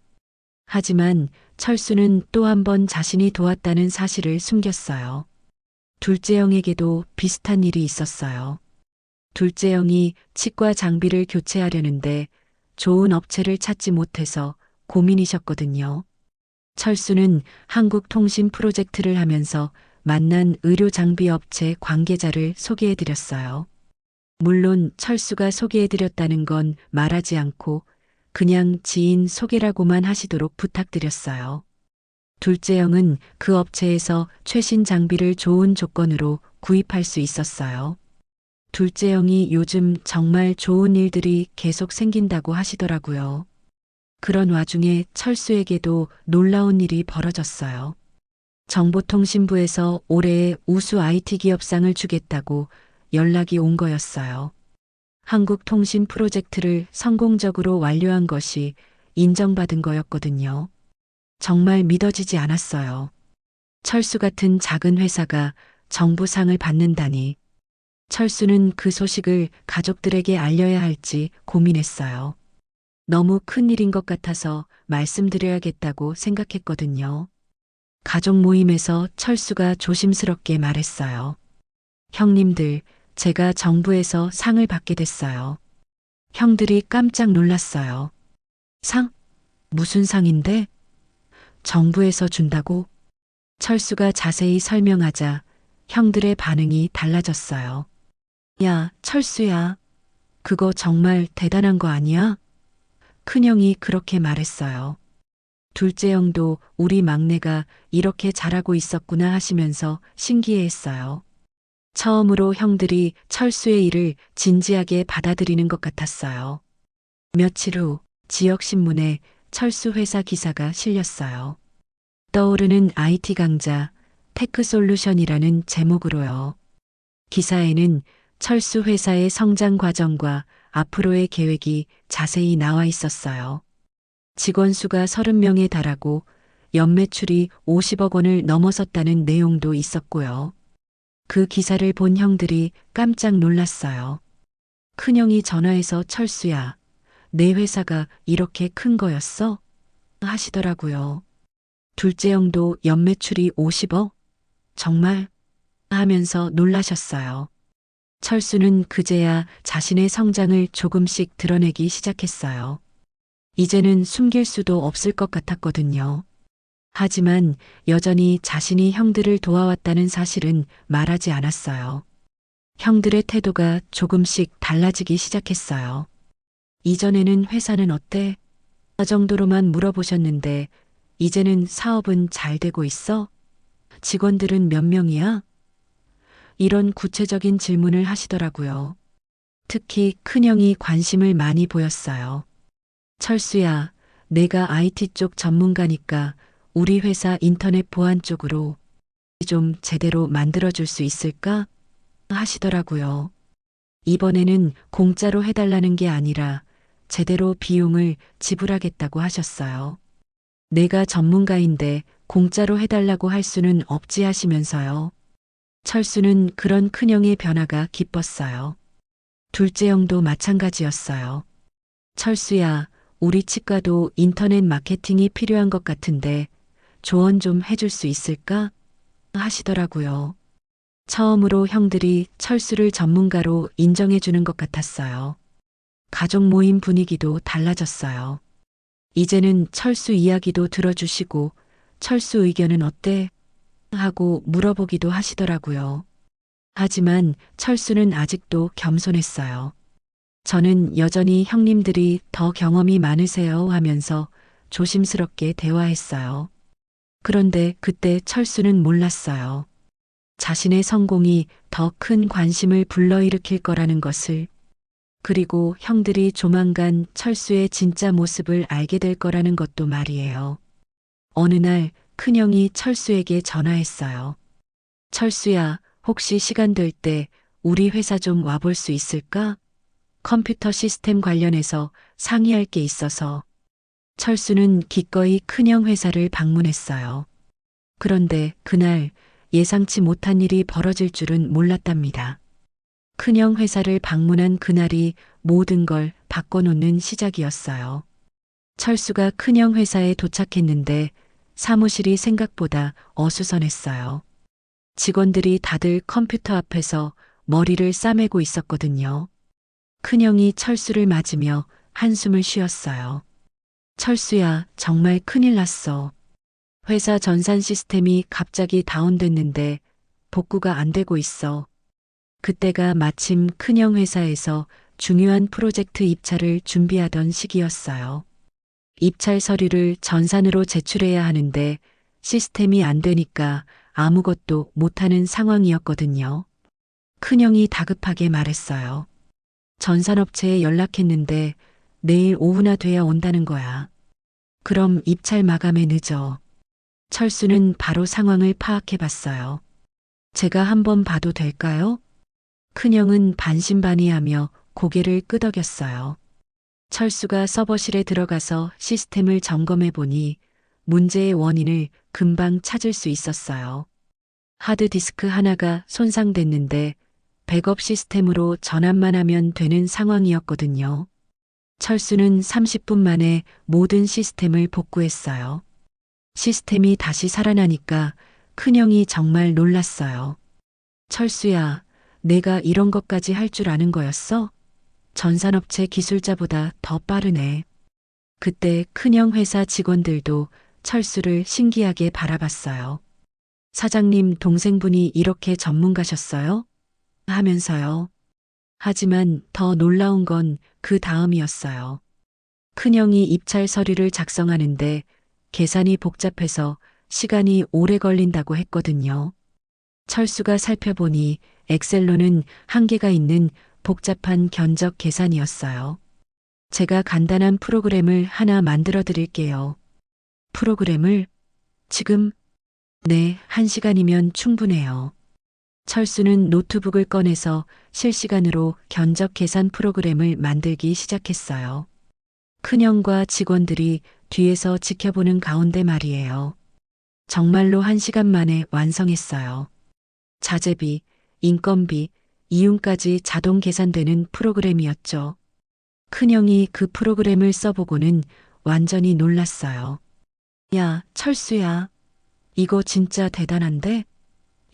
하지만 철수는 또 한 번 자신이 도왔다는 사실을 숨겼어요. 둘째 형에게도 비슷한 일이 있었어요. 둘째 형이 치과 장비를 교체하려는데 좋은 업체를 찾지 못해서 고민이셨거든요. 철수는 한국통신 프로젝트를 하면서 만난 의료 장비 업체 관계자를 소개해드렸어요. 물론 철수가 소개해드렸다는 건 말하지 않고 그냥 지인 소개라고만 하시도록 부탁드렸어요. 둘째 형은 그 업체에서 최신 장비를 좋은 조건으로 구입할 수 있었어요. 둘째 형이 요즘 정말 좋은 일들이 계속 생긴다고 하시더라고요. 그런 와중에 철수에게도 놀라운 일이 벌어졌어요. 정보통신부에서 올해의 우수 IT 기업상을 주겠다고 연락이 온 거였어요. 한국통신 프로젝트를 성공적으로 완료한 것이 인정받은 거였거든요. 정말 믿어지지 않았어요. 철수 같은 작은 회사가 정부상을 받는다니. 철수는 그 소식을 가족들에게 알려야 할지 고민했어요. 너무 큰 일인 것 같아서 말씀드려야겠다고 생각했거든요. 가족 모임에서 철수가 조심스럽게 말했어요. 형님들, 제가 정부에서 상을 받게 됐어요. 형들이 깜짝 놀랐어요. 상? 무슨 상인데? 정부에서 준다고? 철수가 자세히 설명하자 형들의 반응이 달라졌어요. 야, 철수야. 그거 정말 대단한 거 아니야? 큰형이 그렇게 말했어요. 둘째 형도 우리 막내가 이렇게 잘하고 있었구나 하시면서 신기해했어요. 처음으로 형들이 철수의 일을 진지하게 받아들이는 것 같았어요. 며칠 후 지역신문에 철수 회사 기사가 실렸어요. 떠오르는 IT 강자 테크솔루션이라는 제목으로요. 기사에는 철수 회사의 성장 과정과 앞으로의 계획이 자세히 나와 있었어요. 직원 수가 30명에 달하고 연매출이 50억 원을 넘어섰다는 내용도 있었고요. 그 기사를 본 형들이 깜짝 놀랐어요. 큰형이 전화해서 철수야, 내 회사가 이렇게 큰 거였어? 하시더라고요. 둘째 형도 연매출이 50억? 정말? 하면서 놀라셨어요. 철수는 그제야 자신의 성장을 조금씩 드러내기 시작했어요. 이제는 숨길 수도 없을 것 같았거든요. 하지만 여전히 자신이 형들을 도와왔다는 사실은 말하지 않았어요. 형들의 태도가 조금씩 달라지기 시작했어요. 이전에는 회사는 어때? 정도로만 물어보셨는데 이제는 사업은 잘 되고 있어? 직원들은 몇 명이야? 이런 구체적인 질문을 하시더라고요. 특히 큰형이 관심을 많이 보였어요. 철수야, 내가 IT 쪽 전문가니까 우리 회사 인터넷 보안 쪽으로 좀 제대로 만들어줄 수 있을까? 하시더라고요. 이번에는 공짜로 해달라는 게 아니라 제대로 비용을 지불하겠다고 하셨어요. 내가 전문가인데 공짜로 해달라고 할 수는 없지 하시면서요. 철수는 그런 큰형의 변화가 기뻤어요. 둘째 형도 마찬가지였어요. 철수야, 우리 치과도 인터넷 마케팅이 필요한 것 같은데 조언 좀 해줄 수 있을까? 하시더라고요. 처음으로 형들이 철수를 전문가로 인정해주는 것 같았어요. 가족 모임 분위기도 달라졌어요. 이제는 철수 이야기도 들어주시고 철수 의견은 어때? 하고 물어보기도 하시더라고요. 하지만 철수는 아직도 겸손했어요. 저는 여전히 형님들이 더 경험이 많으세요 하면서 조심스럽게 대화했어요. 그런데 그때 철수는 몰랐어요. 자신의 성공이 더 큰 관심을 불러일으킬 거라는 것을, 그리고 형들이 조만간 철수의 진짜 모습을 알게 될 거라는 것도 말이에요. 어느 날 큰형이 철수에게 전화했어요. 철수야, 혹시 시간 될 때 우리 회사 좀 와볼 수 있을까? 컴퓨터 시스템 관련해서 상의할 게 있어서. 철수는 기꺼이 큰형 회사를 방문했어요. 그런데 그날 예상치 못한 일이 벌어질 줄은 몰랐답니다. 큰형 회사를 방문한 그날이 모든 걸 바꿔놓는 시작이었어요. 철수가 큰형 회사에 도착했는데 사무실이 생각보다 어수선했어요. 직원들이 다들 컴퓨터 앞에서 머리를 싸매고 있었거든요. 큰형이 철수를 맞으며 한숨을 쉬었어요. 철수야, 정말 큰일 났어. 회사 전산 시스템이 갑자기 다운됐는데 복구가 안 되고 있어. 그때가 마침 큰형 회사에서 중요한 프로젝트 입찰을 준비하던 시기였어요. 입찰 서류를 전산으로 제출해야 하는데 시스템이 안 되니까 아무것도 못하는 상황이었거든요. 큰형이 다급하게 말했어요. 전산업체에 연락했는데 내일 오후나 돼야 온다는 거야. 그럼 입찰 마감에 늦어. 철수는 바로 상황을 파악해 봤어요. 제가 한번 봐도 될까요? 큰형은 반신반의하며 고개를 끄덕였어요. 철수가 서버실에 들어가서 시스템을 점검해 보니 문제의 원인을 금방 찾을 수 있었어요. 하드디스크 하나가 손상됐는데 백업 시스템으로 전환만 하면 되는 상황이었거든요. 철수는 30분 만에 모든 시스템을 복구했어요. 시스템이 다시 살아나니까 큰형이 정말 놀랐어요. 철수야, 내가 이런 것까지 할 줄 아는 거였어? 전산업체 기술자보다 더 빠르네. 그때 큰형 회사 직원들도 철수를 신기하게 바라봤어요. 사장님 동생분이 이렇게 전문가셨어요? 하면서요. 하지만 더 놀라운 건 그 다음이었어요. 큰형이 입찰 서류를 작성하는데 계산이 복잡해서 시간이 오래 걸린다고 했거든요. 철수가 살펴보니 엑셀로는 한계가 있는 복잡한 견적 계산이었어요. 제가 간단한 프로그램을 하나 만들어 드릴게요. 프로그램을? 지금? 네, 1시간이면 충분해요. 철수는 노트북을 꺼내서 실시간으로 견적 계산 프로그램을 만들기 시작했어요. 큰형과 직원들이 뒤에서 지켜보는 가운데 말이에요. 정말로 1시간 만에 완성했어요. 자재비, 인건비, 이윤까지 자동 계산되는 프로그램이었죠. 큰형이 그 프로그램을 써보고는 완전히 놀랐어요. 야, 철수야. 이거 진짜 대단한데?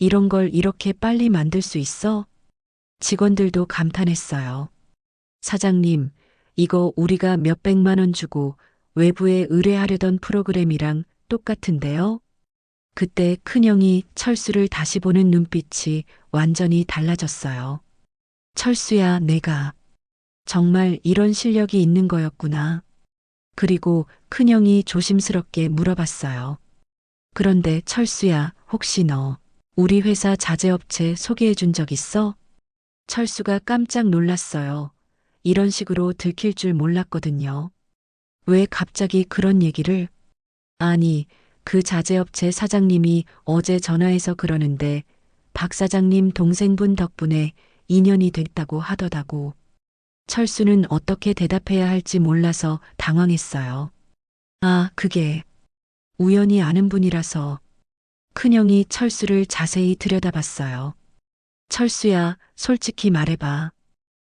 이런 걸 이렇게 빨리 만들 수 있어? 직원들도 감탄했어요. 사장님, 이거 우리가 몇백만 원 주고 외부에 의뢰하려던 프로그램이랑 똑같은데요? 그때 큰형이 철수를 다시 보는 눈빛이 완전히 달라졌어요. 철수야, 내가 정말 이런 실력이 있는 거였구나. 그리고 큰형이 조심스럽게 물어봤어요. 그런데 철수야, 혹시 너 우리 회사 자재업체 소개해 준 적 있어? 철수가 깜짝 놀랐어요. 이런 식으로 들킬 줄 몰랐거든요. 왜 갑자기 그런 얘기를? 아니, 그 자재업체 사장님이 어제 전화해서 그러는데 박 사장님 동생분 덕분에 인연이 됐다고 하더라고. 철수는 어떻게 대답해야 할지 몰라서 당황했어요. 아, 그게 우연히 아는 분이라서. 큰형이 철수를 자세히 들여다봤어요. 철수야, 솔직히 말해봐.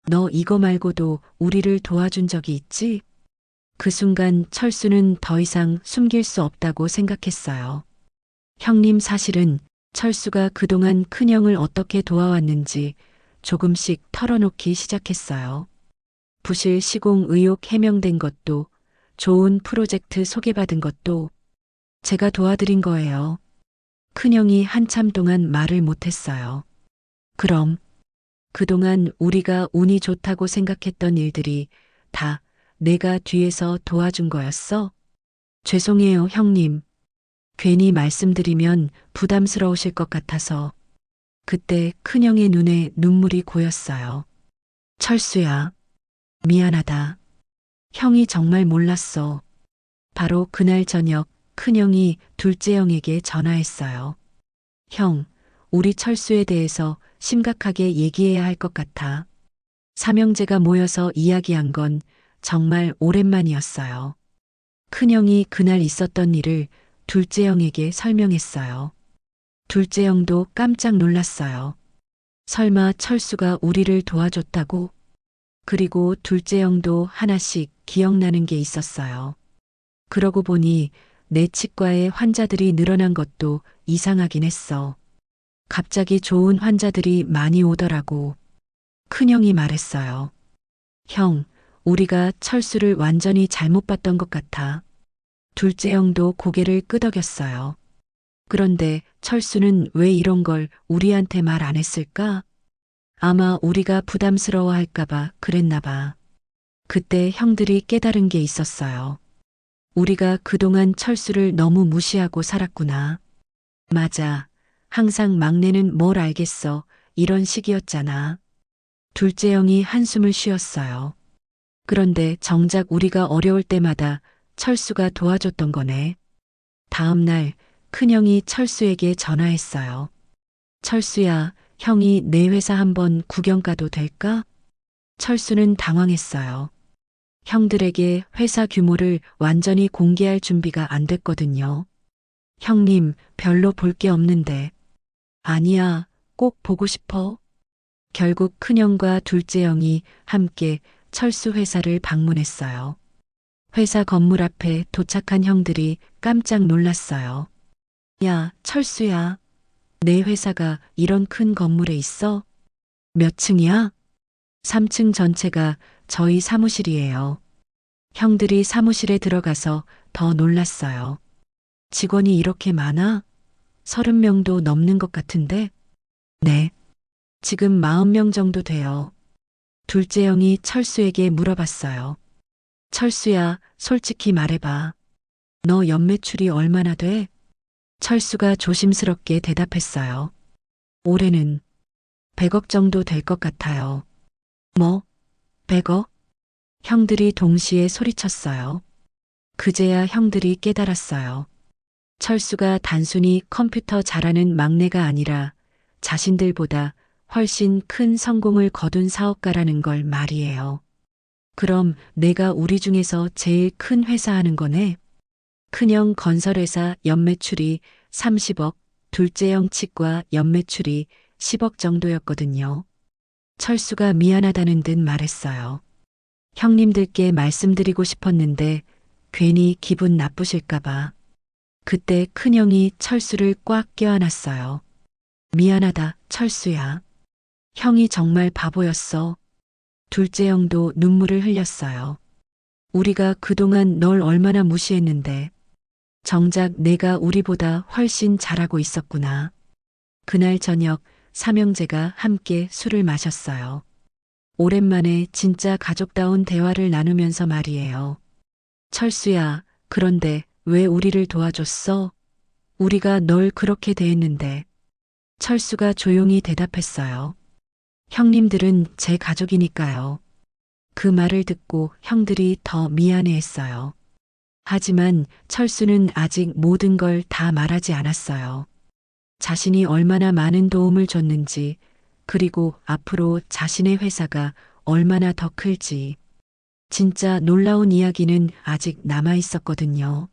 너 이거 말고도 우리를 도와준 적이 있지? 그 순간 철수는 더 이상 숨길 수 없다고 생각했어요. 형님, 사실은 철수가 그동안 큰형을 어떻게 도와왔는지 조금씩 털어놓기 시작했어요. 부실 시공 의혹 해명된 것도, 좋은 프로젝트 소개받은 것도 제가 도와드린 거예요. 큰형이 한참 동안 말을 못했어요. 그럼 그동안 우리가 운이 좋다고 생각했던 일들이 다 내가 뒤에서 도와준 거였어? 죄송해요, 형님. 괜히 말씀드리면 부담스러우실 것 같아서 그때 큰형의 눈에 눈물이 고였어요. 철수야, 미안하다. 형이 정말 몰랐어. 바로 그날 저녁 큰형이 둘째 형에게 전화했어요. 형, 우리 철수에 대해서 심각하게 얘기해야 할 것 같아. 삼형제가 모여서 이야기한 건 정말 오랜만이었어요. 큰형이 그날 있었던 일을 둘째 형에게 설명했어요. 둘째 형도 깜짝 놀랐어요. 설마 철수가 우리를 도와줬다고? 그리고 둘째 형도 하나씩 기억나는 게 있었어요. 그러고 보니 내 치과에 환자들이 늘어난 것도 이상하긴 했어. 갑자기 좋은 환자들이 많이 오더라고. 큰형이 말했어요. 형, 우리가 철수를 완전히 잘못 봤던 것 같아. 둘째 형도 고개를 끄덕였어요. 그런데 철수는 왜 이런 걸 우리한테 말 안 했을까? 아마 우리가 부담스러워 할까봐 그랬나 봐. 그때 형들이 깨달은 게 있었어요. 우리가 그동안 철수를 너무 무시하고 살았구나. 맞아. 항상 막내는 뭘 알겠어. 이런 식이었잖아. 둘째 형이 한숨을 쉬었어요. 그런데 정작 우리가 어려울 때마다 철수가 도와줬던 거네. 다음 날 큰형이 철수에게 전화했어요. 철수야, 형이 내 회사 한번 구경 가도 될까? 철수는 당황했어요. 형들에게 회사 규모를 완전히 공개할 준비가 안 됐거든요. 형님, 별로 볼 게 없는데. 아니야, 꼭 보고 싶어. 결국 큰형과 둘째 형이 함께 철수 회사를 방문했어요. 회사 건물 앞에 도착한 형들이 깜짝 놀랐어요. 야, 철수야. 내 회사가 이런 큰 건물에 있어? 몇 층이야? 3층 전체가 저희 사무실이에요. 형들이 사무실에 들어가서 더 놀랐어요. 직원이 이렇게 많아? 30명도 넘는 것 같은데? 네. 지금 40명 정도 돼요. 둘째 형이 철수에게 물어봤어요. 철수야, 솔직히 말해봐. 너 연매출이 얼마나 돼? 철수가 조심스럽게 대답했어요. 올해는 100억 정도 될 것 같아요. 뭐? 100억? 형들이 동시에 소리쳤어요. 그제야 형들이 깨달았어요. 철수가 단순히 컴퓨터 잘하는 막내가 아니라 자신들보다 훨씬 큰 성공을 거둔 사업가라는 걸 말이에요. 그럼 내가 우리 중에서 제일 큰 회사 하는 거네? 큰형 건설회사 연매출이 30억, 둘째형 치과 연매출이 10억 정도였거든요. 철수가 미안하다는 듯 말했어요. 형님들께 말씀드리고 싶었는데 괜히 기분 나쁘실까봐. 그때 큰형이 철수를 꽉 껴안았어요. 미안하다, 철수야. 형이 정말 바보였어. 둘째 형도 눈물을 흘렸어요. 우리가 그동안 널 얼마나 무시했는데 정작 내가 우리보다 훨씬 잘하고 있었구나. 그날 저녁 삼형제가 함께 술을 마셨어요. 오랜만에 진짜 가족다운 대화를 나누면서 말이에요. 철수야, 그런데 왜 우리를 도와줬어? 우리가 널 그렇게 대했는데. 철수가 조용히 대답했어요. 형님들은 제 가족이니까요. 그 말을 듣고 형들이 더 미안해했어요. 하지만 철수는 아직 모든 걸 다 말하지 않았어요. 자신이 얼마나 많은 도움을 줬는지, 그리고 앞으로 자신의 회사가 얼마나 더 클지. 진짜 놀라운 이야기는 아직 남아 있었거든요.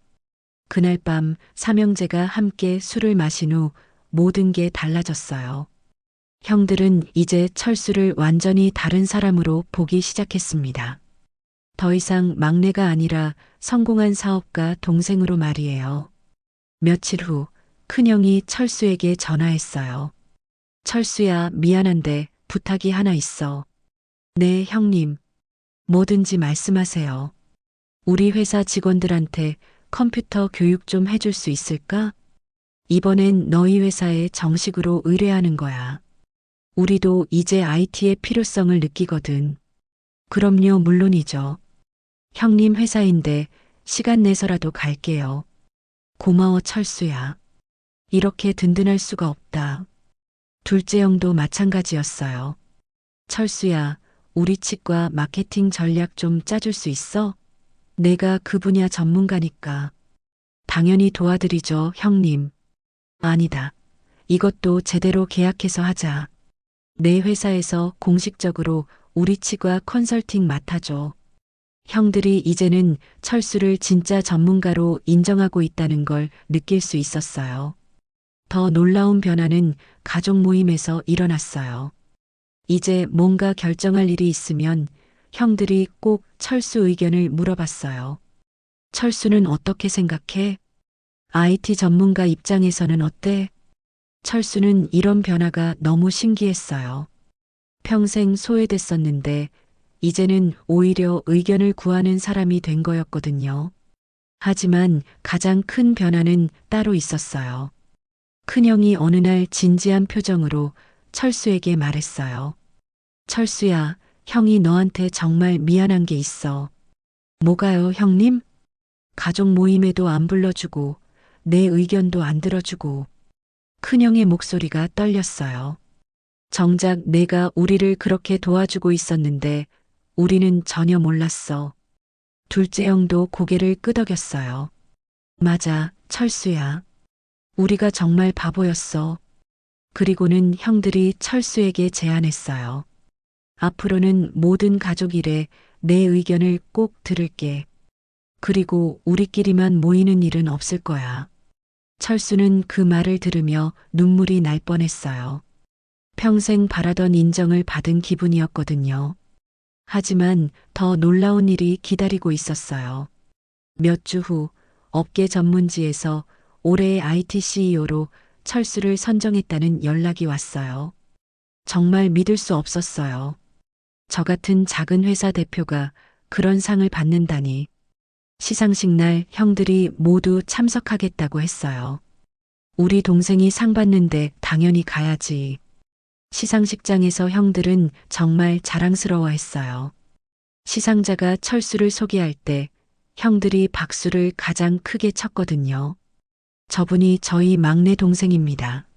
그날 밤 삼형제가 함께 술을 마신 후 모든 게 달라졌어요. 형들은 이제 철수를 완전히 다른 사람으로 보기 시작했습니다. 더 이상 막내가 아니라 성공한 사업가 동생으로 말이에요. 며칠 후 큰형이 철수에게 전화했어요. 철수야, 미안한데 부탁이 하나 있어. 네, 형님. 뭐든지 말씀하세요. 우리 회사 직원들한테 컴퓨터 교육 좀 해줄 수 있을까? 이번엔 너희 회사에 정식으로 의뢰하는 거야. 우리도 이제 IT의 필요성을 느끼거든. 그럼요, 물론이죠. 형님 회사인데 시간 내서라도 갈게요. 고마워 철수야. 이렇게 든든할 수가 없다. 둘째 형도 마찬가지였어요. 철수야, 우리 치과 마케팅 전략 좀 짜줄 수 있어? 내가 그 분야 전문가니까. 당연히 도와드리죠, 형님. 아니다. 이것도 제대로 계약해서 하자. 내 회사에서 공식적으로 우리 치과 컨설팅 맡아줘. 형들이 이제는 철수를 진짜 전문가로 인정하고 있다는 걸 느낄 수 있었어요. 더 놀라운 변화는 가족 모임에서 일어났어요. 이제 뭔가 결정할 일이 있으면 형들이 꼭 철수 의견을 물어봤어요. 철수는 어떻게 생각해? IT 전문가 입장에서는 어때? 철수는 이런 변화가 너무 신기했어요. 평생 소외됐었는데 이제는 오히려 의견을 구하는 사람이 된 거였거든요. 하지만 가장 큰 변화는 따로 있었어요. 큰형이 어느 날 진지한 표정으로 철수에게 말했어요. 철수야, 형이 너한테 정말 미안한 게 있어. 뭐가요, 형님? 가족 모임에도 안 불러주고 내 의견도 안 들어주고. 큰형의 목소리가 떨렸어요. 정작 내가 우리를 그렇게 도와주고 있었는데 우리는 전혀 몰랐어. 둘째 형도 고개를 끄덕였어요. 맞아, 철수야. 우리가 정말 바보였어. 그리고는 형들이 철수에게 제안했어요. 앞으로는 모든 가족 일에 내 의견을 꼭 들을게. 그리고 우리끼리만 모이는 일은 없을 거야. 철수는 그 말을 들으며 눈물이 날 뻔했어요. 평생 바라던 인정을 받은 기분이었거든요. 하지만 더 놀라운 일이 기다리고 있었어요. 몇 주 후 업계 전문지에서 올해의 IT CEO로 철수를 선정했다는 연락이 왔어요. 정말 믿을 수 없었어요. 저 같은 작은 회사 대표가 그런 상을 받는다니. 시상식 날 형들이 모두 참석하겠다고 했어요. 우리 동생이 상 받는데 당연히 가야지. 시상식장에서 형들은 정말 자랑스러워했어요. 시상자가 철수를 소개할 때 형들이 박수를 가장 크게 쳤거든요. 저분이 저희 막내 동생입니다.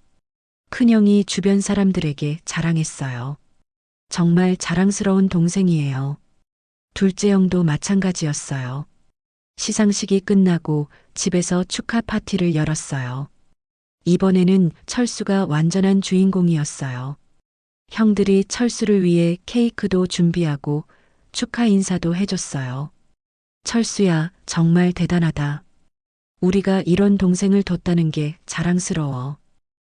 큰형이 주변 사람들에게 자랑했어요. 정말 자랑스러운 동생이에요. 둘째 형도 마찬가지였어요. 시상식이 끝나고 집에서 축하 파티를 열었어요. 이번에는 철수가 완전한 주인공이었어요. 형들이 철수를 위해 케이크도 준비하고 축하 인사도 해줬어요. 철수야, 정말 대단하다. 우리가 이런 동생을 뒀다는 게 자랑스러워.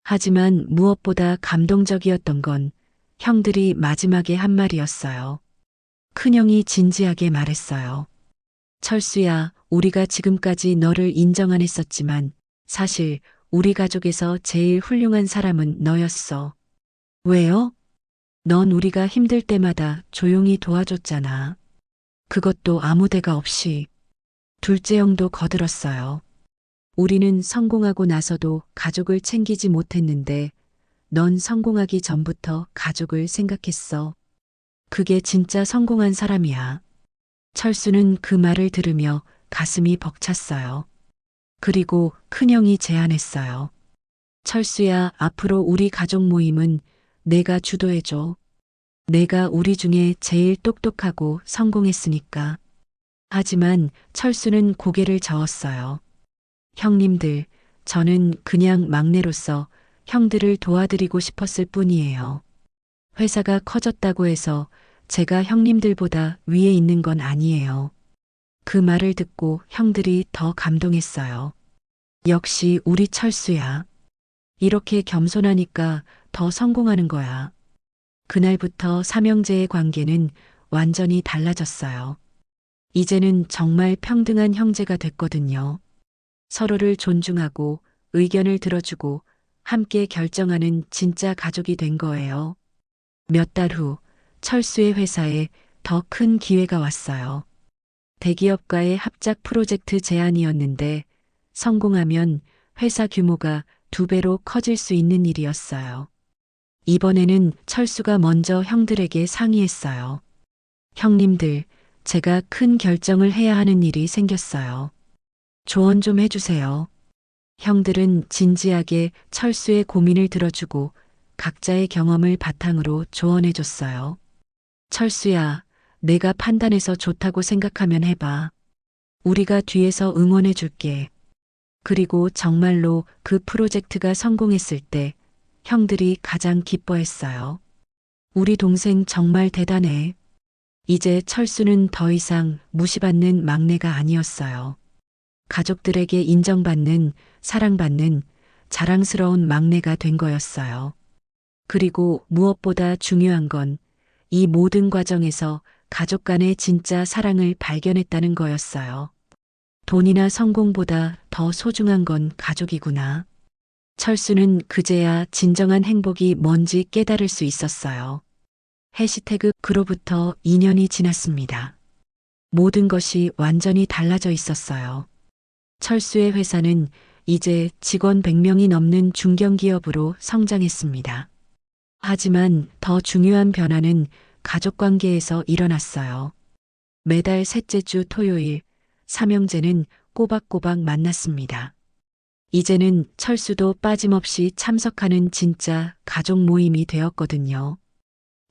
하지만 무엇보다 감동적이었던 건 형들이 마지막에 한 말이었어요. 큰형이 진지하게 말했어요. 철수야, 우리가 지금까지 너를 인정 안 했었지만 사실 우리 가족에서 제일 훌륭한 사람은 너였어. 왜요? 넌 우리가 힘들 때마다 조용히 도와줬잖아. 그것도 아무 데가 없이. 둘째 형도 거들었어요. 우리는 성공하고 나서도 가족을 챙기지 못했는데 넌 성공하기 전부터 가족을 생각했어. 그게 진짜 성공한 사람이야. 철수는 그 말을 들으며 가슴이 벅찼어요. 그리고 큰형이 제안했어요. 철수야, 앞으로 우리 가족 모임은 내가 주도해줘. 내가 우리 중에 제일 똑똑하고 성공했으니까. 하지만 철수는 고개를 저었어요. 형님들, 저는 그냥 막내로서 형들을 도와드리고 싶었을 뿐이에요. 회사가 커졌다고 해서 제가 형님들보다 위에 있는 건 아니에요. 그 말을 듣고 형들이 더 감동했어요. 역시 우리 철수야. 이렇게 겸손하니까 더 성공하는 거야. 그날부터 삼형제의 관계는 완전히 달라졌어요. 이제는 정말 평등한 형제가 됐거든요. 서로를 존중하고 의견을 들어주고 함께 결정하는 진짜 가족이 된 거예요. 몇 달 후 철수의 회사에 더 큰 기회가 왔어요. 대기업과의 합작 프로젝트 제안이었는데 성공하면 회사 규모가 2배로 커질 수 있는 일이었어요. 이번에는 철수가 먼저 형들에게 상의했어요. 형님들, 제가 큰 결정을 해야 하는 일이 생겼어요. 조언 좀 해주세요. 형들은 진지하게 철수의 고민을 들어주고 각자의 경험을 바탕으로 조언해줬어요. 철수야, 내가 판단해서 좋다고 생각하면 해봐. 우리가 뒤에서 응원해줄게. 그리고 정말로 그 프로젝트가 성공했을 때 형들이 가장 기뻐했어요. 우리 동생 정말 대단해. 이제 철수는 더 이상 무시받는 막내가 아니었어요. 가족들에게 인정받는, 사랑받는 자랑스러운 막내가 된 거였어요. 그리고 무엇보다 중요한 건 이 모든 과정에서 가족 간의 진짜 사랑을 발견했다는 거였어요. 돈이나 성공보다 더 소중한 건 가족이구나. 철수는 그제야 진정한 행복이 뭔지 깨달을 수 있었어요. 해시태그 그로부터 2년이 지났습니다. 모든 것이 완전히 달라져 있었어요. 철수의 회사는 이제 직원 100명이 넘는 중견기업으로 성장했습니다. 하지만 더 중요한 변화는 가족 관계에서 일어났어요. 매달 셋째 주 토요일, 삼형제는 꼬박꼬박 만났습니다. 이제는 철수도 빠짐없이 참석하는 진짜 가족 모임이 되었거든요.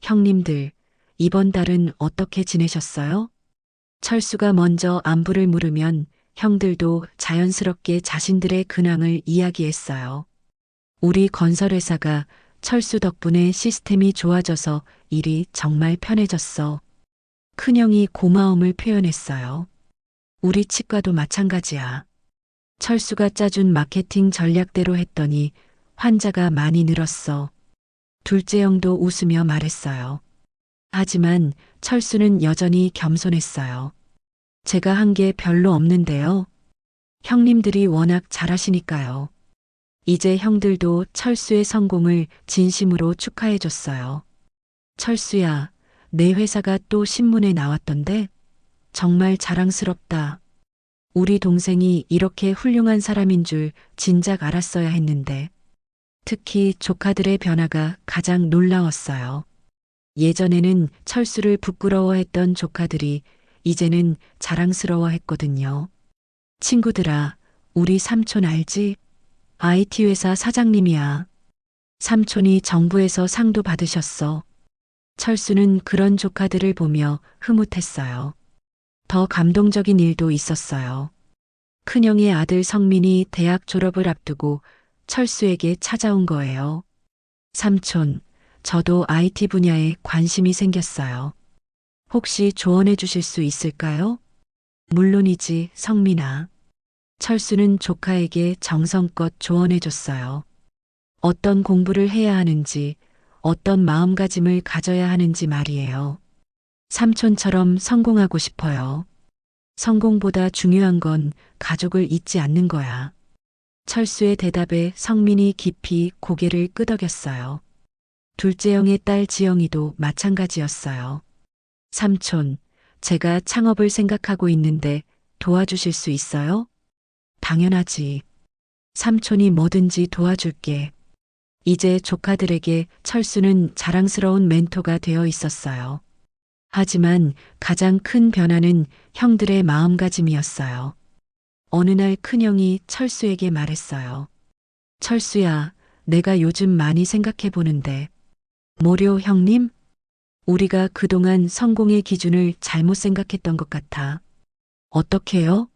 형님들, 이번 달은 어떻게 지내셨어요? 철수가 먼저 안부를 물으면 형들도 자연스럽게 자신들의 근황을 이야기했어요. 우리 건설회사가 철수 덕분에 시스템이 좋아져서 일이 정말 편해졌어. 큰형이 고마움을 표현했어요. 우리 치과도 마찬가지야. 철수가 짜준 마케팅 전략대로 했더니 환자가 많이 늘었어. 둘째 형도 웃으며 말했어요. 하지만 철수는 여전히 겸손했어요. 제가 한 게 별로 없는데요. 형님들이 워낙 잘하시니까요. 이제 형들도 철수의 성공을 진심으로 축하해줬어요. 철수야, 내 회사가 또 신문에 나왔던데? 정말 자랑스럽다. 우리 동생이 이렇게 훌륭한 사람인 줄 진작 알았어야 했는데. 특히 조카들의 변화가 가장 놀라웠어요. 예전에는 철수를 부끄러워했던 조카들이 이제는 자랑스러워했거든요. 친구들아, 우리 삼촌 알지? IT 회사 사장님이야. 삼촌이 정부에서 상도 받으셨어. 철수는 그런 조카들을 보며 흐뭇했어요. 더 감동적인 일도 있었어요. 큰형의 아들 성민이 대학 졸업을 앞두고 철수에게 찾아온 거예요. 삼촌, 저도 IT 분야에 관심이 생겼어요. 혹시 조언해 주실 수 있을까요? 물론이지, 성민아. 철수는 조카에게 정성껏 조언해 줬어요. 어떤 공부를 해야 하는지, 어떤 마음가짐을 가져야 하는지 말이에요. 삼촌처럼 성공하고 싶어요. 성공보다 중요한 건 가족을 잊지 않는 거야. 철수의 대답에 성민이 깊이 고개를 끄덕였어요. 둘째 형의 딸 지영이도 마찬가지였어요. 삼촌, 제가 창업을 생각하고 있는데 도와주실 수 있어요? 당연하지. 삼촌이 뭐든지 도와줄게. 이제 조카들에게 철수는 자랑스러운 멘토가 되어 있었어요. 하지만 가장 큰 변화는 형들의 마음가짐이었어요. 어느 날 큰형이 철수에게 말했어요. 철수야, 내가 요즘 많이 생각해 보는데. 뭐려, 형님? 우리가 그동안 성공의 기준을 잘못 생각했던 것 같아. 어떻게요?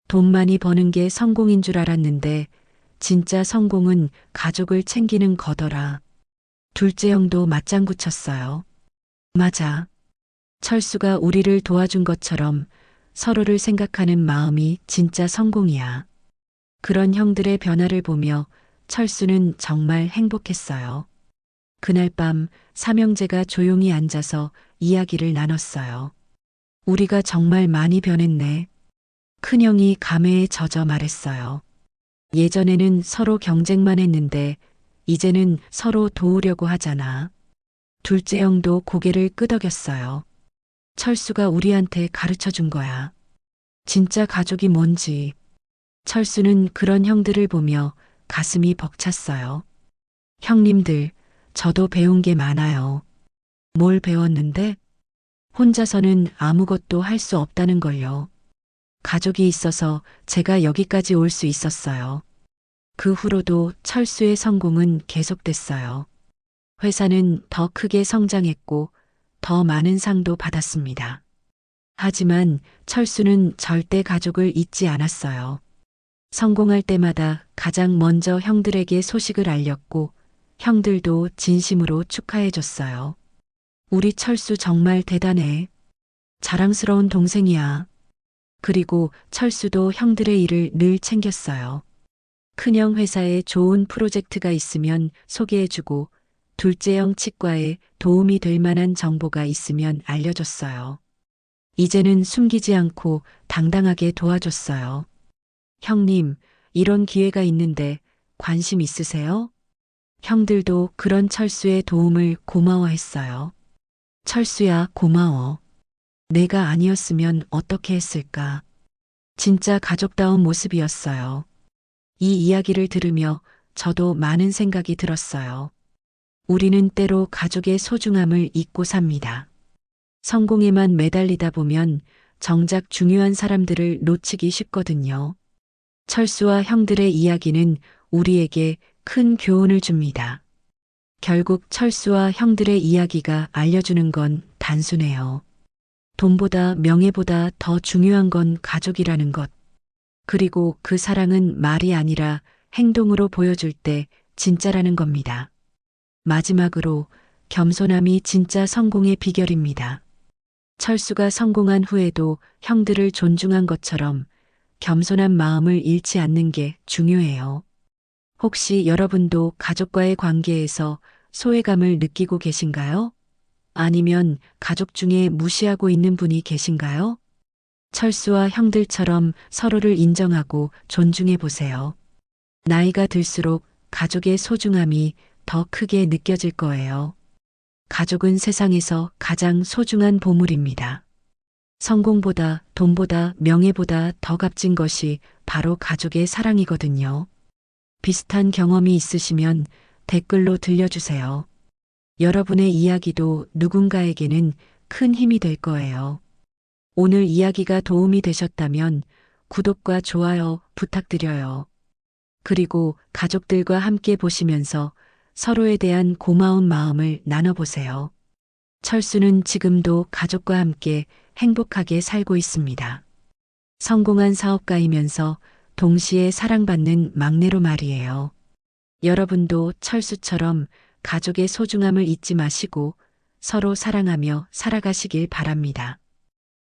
돈 많이 버는 게 성공인 줄 알았는데 진짜 성공은 가족을 챙기는 거더라. 둘째 형도 맞장구 쳤어요. 맞아. 철수가 우리를 도와준 것처럼 서로를 생각하는 마음이 진짜 성공이야. 그런 형들의 변화를 보며 철수는 정말 행복했어요. 그날 밤 삼형제가 조용히 앉아서 이야기를 나눴어요. 우리가 정말 많이 변했네. 큰형이 감회에 젖어 말했어요. 예전에는 서로 경쟁만 했는데 이제는 서로 도우려고 하잖아. 둘째 형도 고개를 끄덕였어요. 철수가 우리한테 가르쳐 준 거야. 진짜 가족이 뭔지. 철수는 그런 형들을 보며 가슴이 벅찼어요. 형님들, 저도 배운 게 많아요. 뭘 배웠는데? 혼자서는 아무것도 할 수 없다는 걸요. 가족이 있어서 제가 여기까지 올 수 있었어요. 그 후로도 철수의 성공은 계속됐어요. 회사는 더 크게 성장했고 더 많은 상도 받았습니다. 하지만 철수는 절대 가족을 잊지 않았어요. 성공할 때마다 가장 먼저 형들에게 소식을 알렸고 형들도 진심으로 축하해줬어요. 우리 철수 정말 대단해. 자랑스러운 동생이야. 그리고 철수도 형들의 일을 늘 챙겼어요. 큰형 회사에 좋은 프로젝트가 있으면 소개해주고 둘째형 치과에 도움이 될 만한 정보가 있으면 알려줬어요. 이제는 숨기지 않고 당당하게 도와줬어요. 형님, 이런 기회가 있는데 관심 있으세요? 형들도 그런 철수의 도움을 고마워했어요. 철수야, 고마워. 내가 아니었으면 어떻게 했을까? 진짜 가족다운 모습이었어요. 이 이야기를 들으며 저도 많은 생각이 들었어요. 우리는 때로 가족의 소중함을 잊고 삽니다. 성공에만 매달리다 보면 정작 중요한 사람들을 놓치기 쉽거든요. 철수와 형들의 이야기는 우리에게 큰 교훈을 줍니다. 결국 철수와 형들의 이야기가 알려주는 건 단순해요. 돈보다 명예보다 더 중요한 건 가족이라는 것. 그리고 그 사랑은 말이 아니라 행동으로 보여줄 때 진짜라는 겁니다. 마지막으로 겸손함이 진짜 성공의 비결입니다. 철수가 성공한 후에도 형들을 존중한 것처럼 겸손한 마음을 잃지 않는 게 중요해요. 혹시 여러분도 가족과의 관계에서 소외감을 느끼고 계신가요? 아니면 가족 중에 무시하고 있는 분이 계신가요? 철수와 형들처럼 서로를 인정하고 존중해 보세요. 나이가 들수록 가족의 소중함이 더 크게 느껴질 거예요. 가족은 세상에서 가장 소중한 보물입니다. 성공보다 돈보다 명예보다 더 값진 것이 바로 가족의 사랑이거든요. 비슷한 경험이 있으시면 댓글로 들려주세요. 여러분의 이야기도 누군가에게는 큰 힘이 될 거예요. 오늘 이야기가 도움이 되셨다면 구독과 좋아요 부탁드려요. 그리고 가족들과 함께 보시면서 서로에 대한 고마운 마음을 나눠보세요. 철수는 지금도 가족과 함께 행복하게 살고 있습니다. 성공한 사업가이면서 동시에 사랑받는 막내로 말이에요. 여러분도 철수처럼 가족의 소중함을 잊지 마시고 서로 사랑하며 살아가시길 바랍니다.